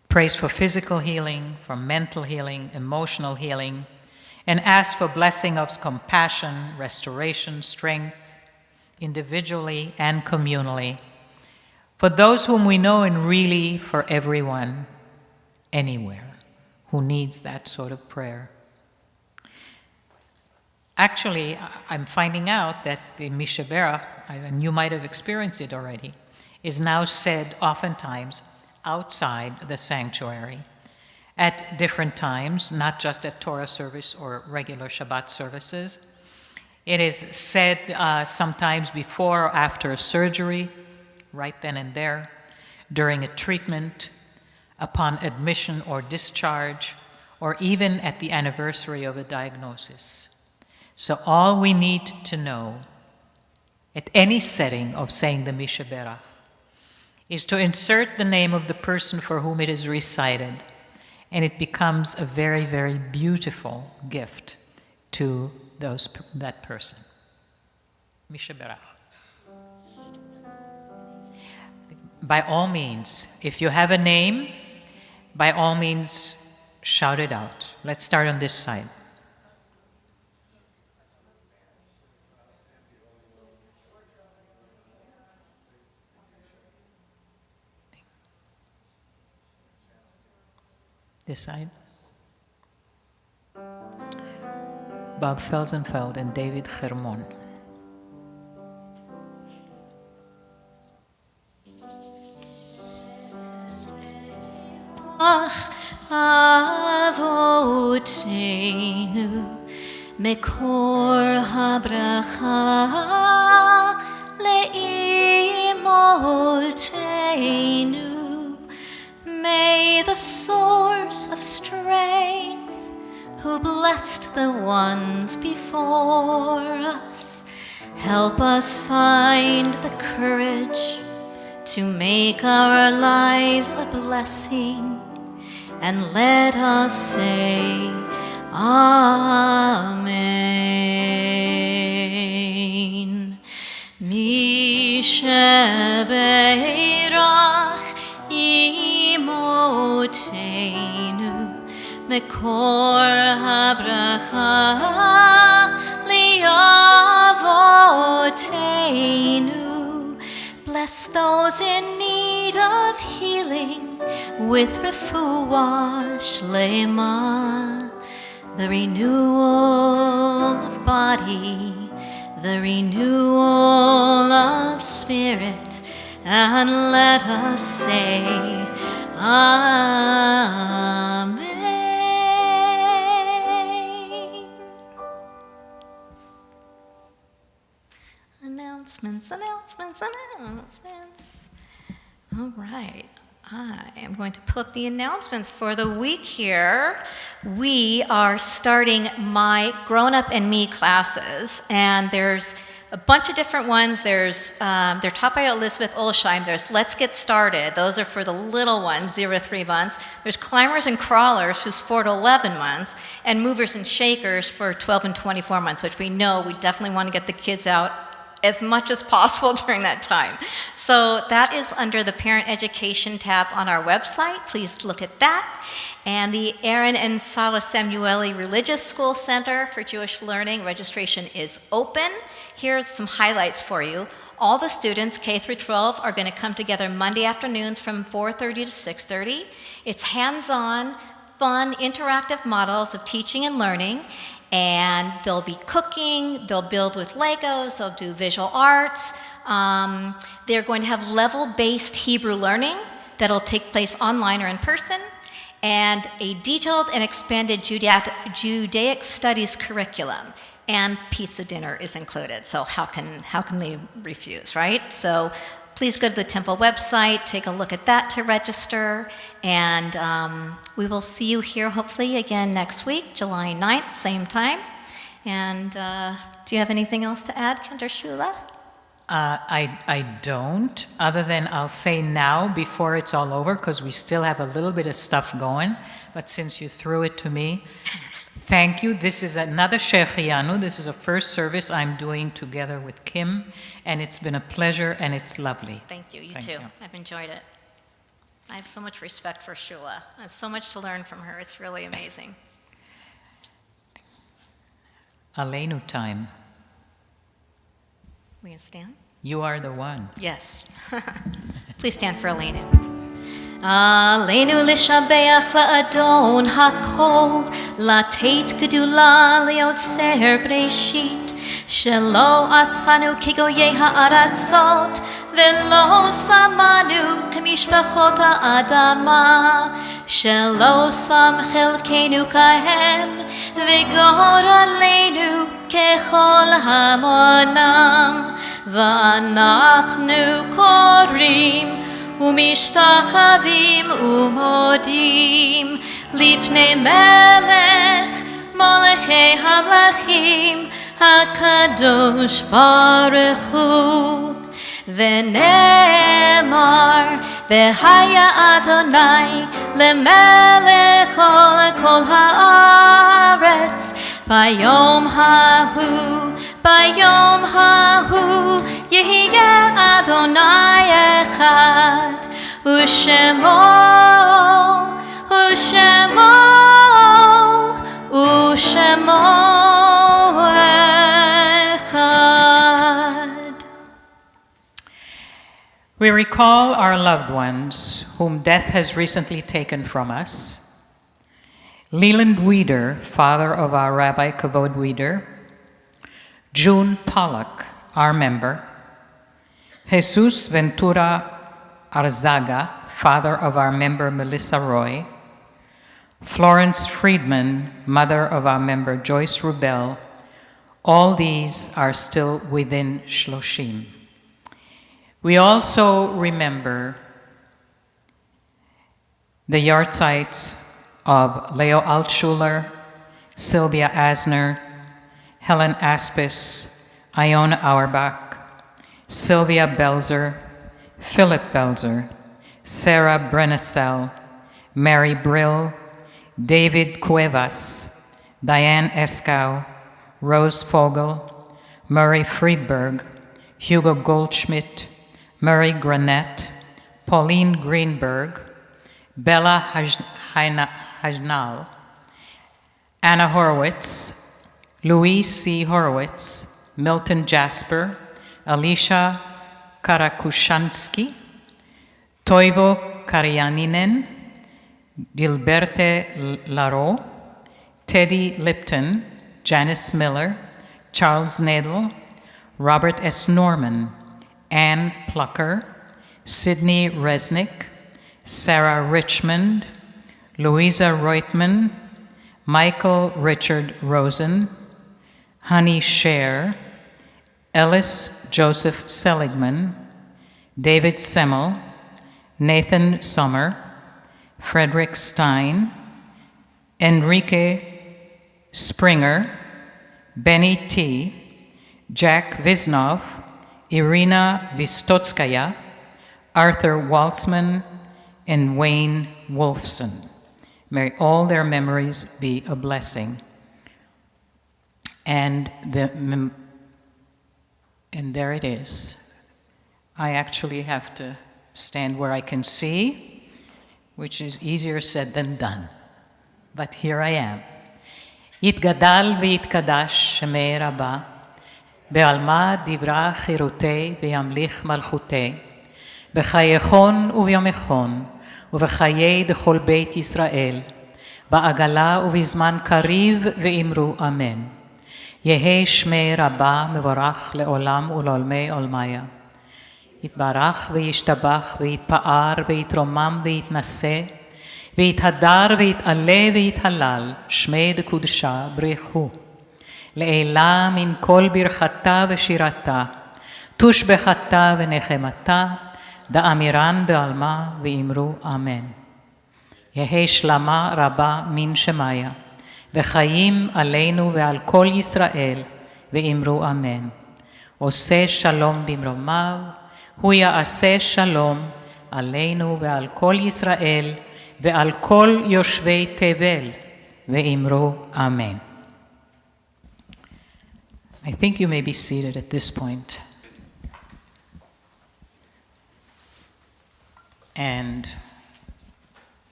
Prays for physical healing, for mental healing, emotional healing, and ask for blessing of compassion, restoration, strength, individually and communally, for those whom we know, and really for everyone, anywhere, who needs that sort of prayer. Actually, I'm finding out that the Mishaberach, and you might have experienced it already, is now said oftentimes outside the sanctuary at different times, not just at Torah service or regular Shabbat services. It is said sometimes before or after a surgery, right then and there, during a treatment, upon admission or discharge, or even at the anniversary of a diagnosis. So all we need to know at any setting of saying the Mishaberach is to insert the name of the person for whom it is recited, and it becomes a very, very beautiful gift to that person. Misha Berach. By all means, if you have a name, by all means, shout it out. Let's start on this side. This side. Bob Felsenfeld and David Hermon.
Avotenu Mekor habracha leimotenu. May the source of strength, who blessed the ones before us, help us find the courage to make our lives a blessing, and let us say Amen. Mishebeirach imotenu mekor habracha liavotenu. Bless those in need of healing with refuah shlema, the renewal of body, the renewal of spirit, and let us say Amen. Announcements. All right. I am going to put up the announcements for the week here. We are starting my Grown Up and Me classes, and there's a bunch of different ones. They're taught by Elizabeth Olsheim. There's Let's Get Started. Those are for the little ones, 0 to 3 months. There's Climbers and Crawlers, who's 4 to 11 months, and Movers and Shakers for 12 and 24 months, which we know we definitely want to get the kids out as much as possible during that time. So that is under the Parent Education tab on our website. Please look at that. And the Aaron and Sala Samueli Religious School Center for Jewish Learning, registration is open. Here are some highlights for you. All the students, K through 12, are going to come together Monday afternoons from 4:30 to 6:30. It's hands-on, fun, interactive models of teaching and learning. And they'll be cooking, they'll build with Legos, they'll do visual arts. They're going to have level-based Hebrew learning that'll take place online or in person, and a detailed and expanded Judaic studies curriculum. And pizza dinner is included, so how can they refuse, right? So please go to the temple website, take a look at that to register, and we will see you here hopefully again next week, July 9th, same time. And do you have anything else to add, Kendra Shula?
I don't, other than I'll say now before it's all over, because we still have a little bit of stuff going, but since you threw it to me, thank you. This is another Shechianu. This is a first service I'm doing together with Kim, and it's been a pleasure, and it's lovely.
Thank you. You too. I've enjoyed it. I have so much respect for Shula. There's so much to learn from her. It's really amazing.
Aleinu time.
We can stand?
You are the one.
Yes. Please stand for Aleinu. Aleinu lishabeach la'adon hakol, lateit gedula leotzer breshit, shelo asanu kigoye ha'aratzot, velo samanu kemishpachot ha'adama, shelo sam chelkenu kahem, vegor aleinu kechol hamonam, va'anachnu korim, ומשתחווים ומודים לפני מלך מלכי המלכים הקדוש ברוך הוא ונאמר לאמר, והיה אדוני למלך כל הארץ. ביום ההוא יהיה אדוני אחד, ושמו אחד.
We recall our loved ones whom death has recently taken from us. Leland Weider, father of our Rabbi Kavod Weider. June Pollack, our member. Jesus Ventura Arzaga, father of our member Melissa Roy. Florence Friedman, mother of our member Joyce Rubel. All these are still within Shloshim. We also remember the yahrzeits of Leo Altshuler, Sylvia Asner, Helen Aspis, Iona Auerbach, Sylvia Belzer, Philip Belzer, Sarah Brenessel, Mary Brill, David Cuevas, Diane Escow, Rose Fogel, Murray Friedberg, Hugo Goldschmidt, Murray Granette, Pauline Greenberg, Bella Hajnal, Anna Horowitz, Louise C. Horowitz, Milton Jasper, Alicia Karakushansky, Toivo Karyaninen, Gilberte Laro, Teddy Lipton, Janice Miller, Charles Nadel, Robert S. Norman, Anne Plucker, Sidney Resnick, Sarah Richmond, Louisa Reutman, Michael Richard Rosen, Honey Scher, Ellis Joseph Seligman, David Semmel, Nathan Sommer, Frederick Stein, Enrique Springer, Benny T., Jack Visnov, Irina Vistotskaya, Arthur Waltzman, and Wayne Wolfson. May all their memories be a blessing. And there it is. I actually have to stand where I can see, which is easier said than done. But here I am. יתגדל ויתקדש שמי רבה, בעלמא דברה חירותי וימליך מלכותי, בחייכון וביומכון, ובחיי דכל בית ישראל, בעגלה ובזמן קריב ואמרו אמן. יהי שמי רבה מבורך לעולם ולעולמי עולמיה. יתברך וישתבח ויתפאר ויתרומם ויתנשא, ויתהדר ויתעלה ויתהלל, שמי דקודשה בריחו. לעילה מן כל ברכתה ושירתה, תושבחתה ונחמתה, דאמירן בעלמה ואמרו אמן. יהי שלמה רבה מן שמיה, וחיים עלינו ועל כל ישראל, ואמרו אמן. עושה שלום במרומיו, הוא יעשה שלום עלינו ועל כל ישראל, ועל כל יושבי תבל, ואמרו אמן. I think you may be seated at this point. And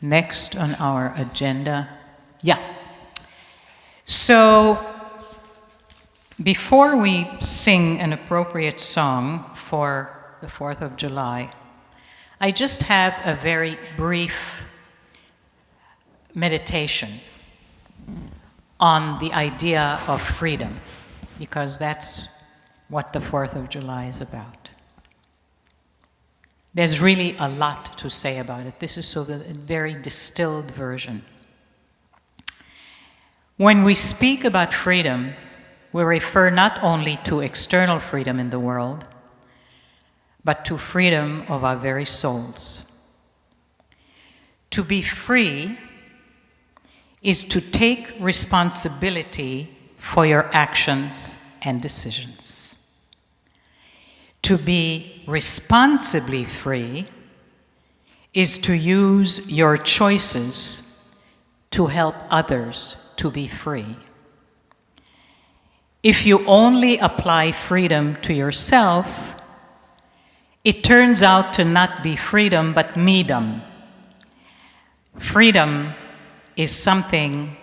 next on our agenda, So before we sing an appropriate song for the 4th of July, I just have a very brief meditation on the idea of freedom, because that's what the 4th of July is about. There's really a lot to say about it. This is sort of a very distilled version. When we speak about freedom, we refer not only to external freedom in the world, but to freedom of our very souls. To be free is to take responsibility for your actions and decisions. To be responsibly free is to use your choices to help others to be free. If you only apply freedom to yourself, it turns out to not be freedom but medom. Freedom is something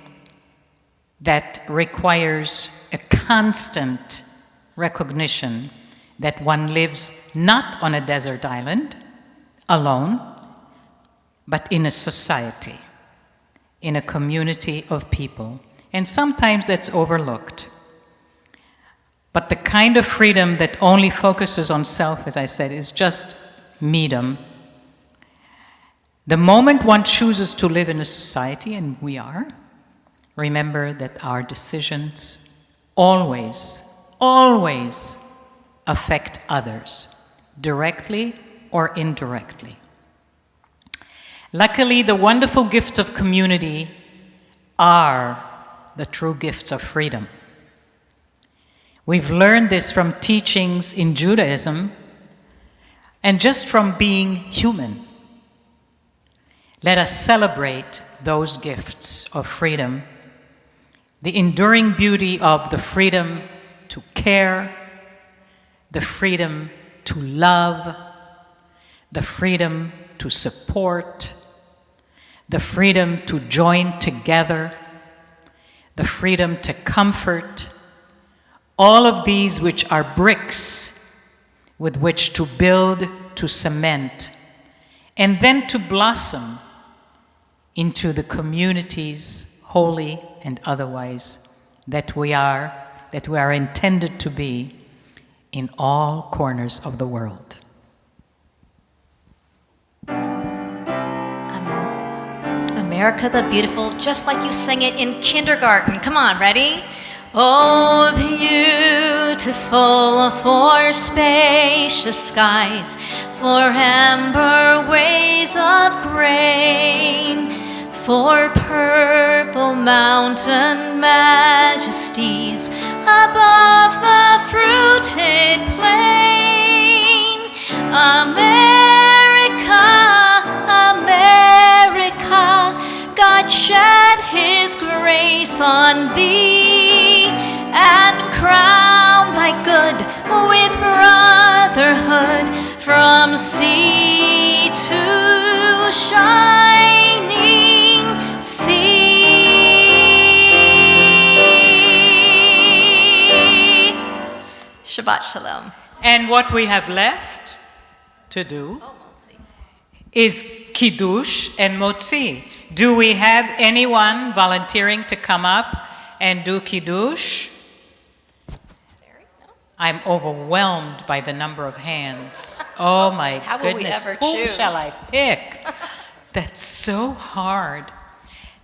that requires a constant recognition that one lives not on a desert island alone, but in a society, in a community of people. And sometimes that's overlooked. But the kind of freedom that only focuses on self, as I said, is just medom. The moment one chooses to live in a society, and we are, remember that our decisions always affect others, directly or indirectly. Luckily, the wonderful gifts of community are the true gifts of freedom. We've learned this from teachings in Judaism and just from being human. Let us celebrate those gifts of freedom, the enduring beauty of the freedom to care, the freedom to love, the freedom to support, the freedom to join together, the freedom to comfort, all of these which are bricks with which to build, to cement, and then to blossom into the communities, holy and otherwise, that we are intended to be in all corners of the world.
America the Beautiful, just like you sang it in kindergarten. Come on, ready? Oh, beautiful for spacious skies, for amber ways of grain, for purple mountain majesties above the fruited plain. America, America, God shed his grace on thee and crown thy good with brotherhood from sea to shining sea. Shabbat Shalom.
And what we have left to do is Kiddush and Motzi. Do we have anyone volunteering to come up and do Kiddush? I'm overwhelmed by the number of hands. Oh my
How will
goodness,
we ever
who
choose?
shall I pick? That's so hard.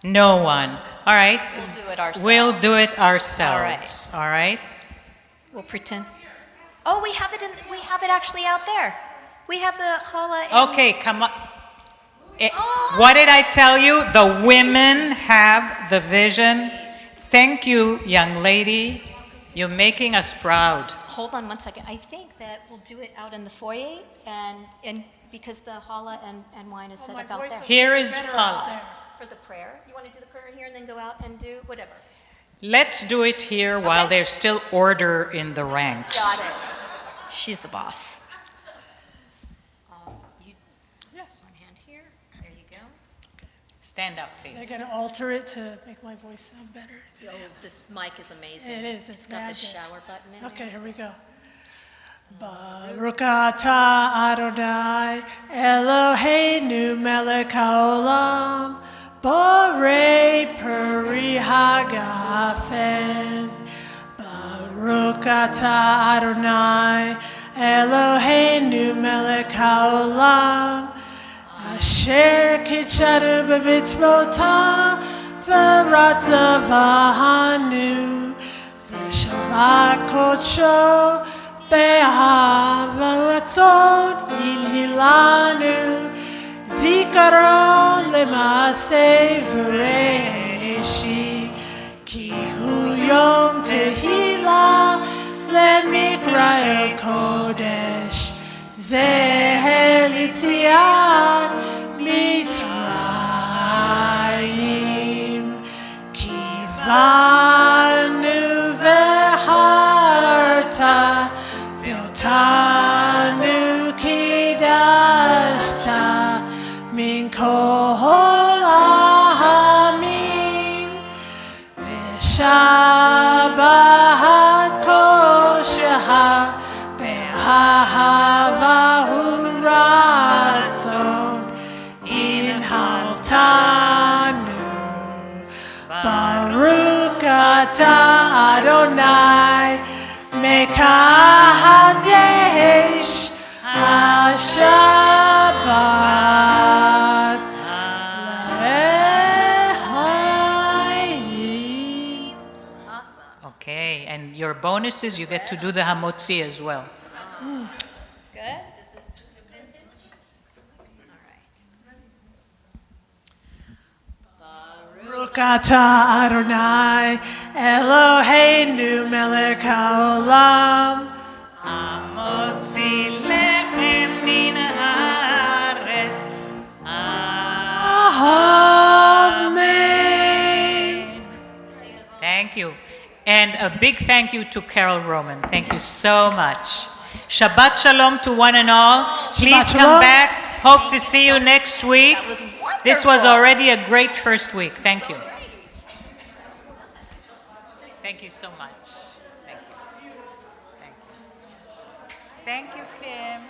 No one. All right.
We'll do it ourselves.
We'll do it ourselves. All right.
We'll pretend. Oh, we have it actually out there. We have the challah.
Okay, come on. What did I tell you? The women have the vision. Thank you, young lady. You're making us proud.
Hold on one second. I think that we'll do it out in the foyer, and because the challah and wine is set up out there.
Here is challah.
For the prayer. You want to do the prayer in here and then go out and do whatever?
Let's do it here while there's still order in the ranks.
Got it. She's the boss.
Yes.
One hand here. There you go.
Stand up,
I
please.
gotta alter it to make my voice sound better.
Oh, this mic is amazing.
It is,
It's
it's
got
magic.
the shower button in
Okay,
there.
here we go. Baruch atah Adonai Eloheinu melech haolam borei peri hagafez. Baruch atah Adonai Eloheinu melech haolam asher kitshanu b'mitzvotav v'ratzavahanu v'shavat kodsho Be'ahavatzon inhilanu zikaron lemaseh v'reishi ki hu yom tehila lemikra kodesh ביציאת מצרים, קיוונו והרת ואותנו קידשת מן כל העמים, ושבת קודשך באהבה ורצון הנהלתנו. ברוך אתה אדוני מקדש השבת לחיים.
Okay, and your bonus is you get to do the hamotzi as well.
Good? Does it vintage? All right.
ברוך אתה אדוני אלוהינו מלך העולם,
המוציא לחם מן הארץ.
Amen.
Thank you. And a big thank you to Carol Roman. Thank you so much. Shabbat Shalom to one and all. Please
Shabbat
come
Shalom.
back. Hope to see you next week.
That was wonderful.
This was already a great first week. Thank you. Thank you so much. Thank you. Thank you. Thank you, Kim.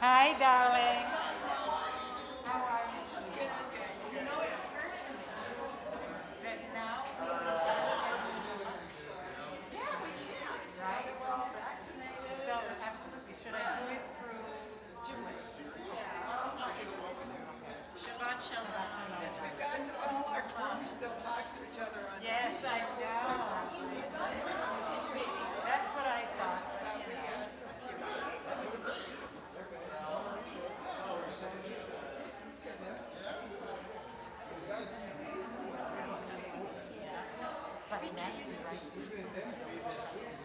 Hi, darling. How are you? Good. You know it hurt that now? Yeah, we can. Right? We're all vaccinated. So, absolutely. Should I do it through Jewish? Shabbat Shalom. Since all our moms still talk to each other on Yes, I know. That's what I thought. But that's right.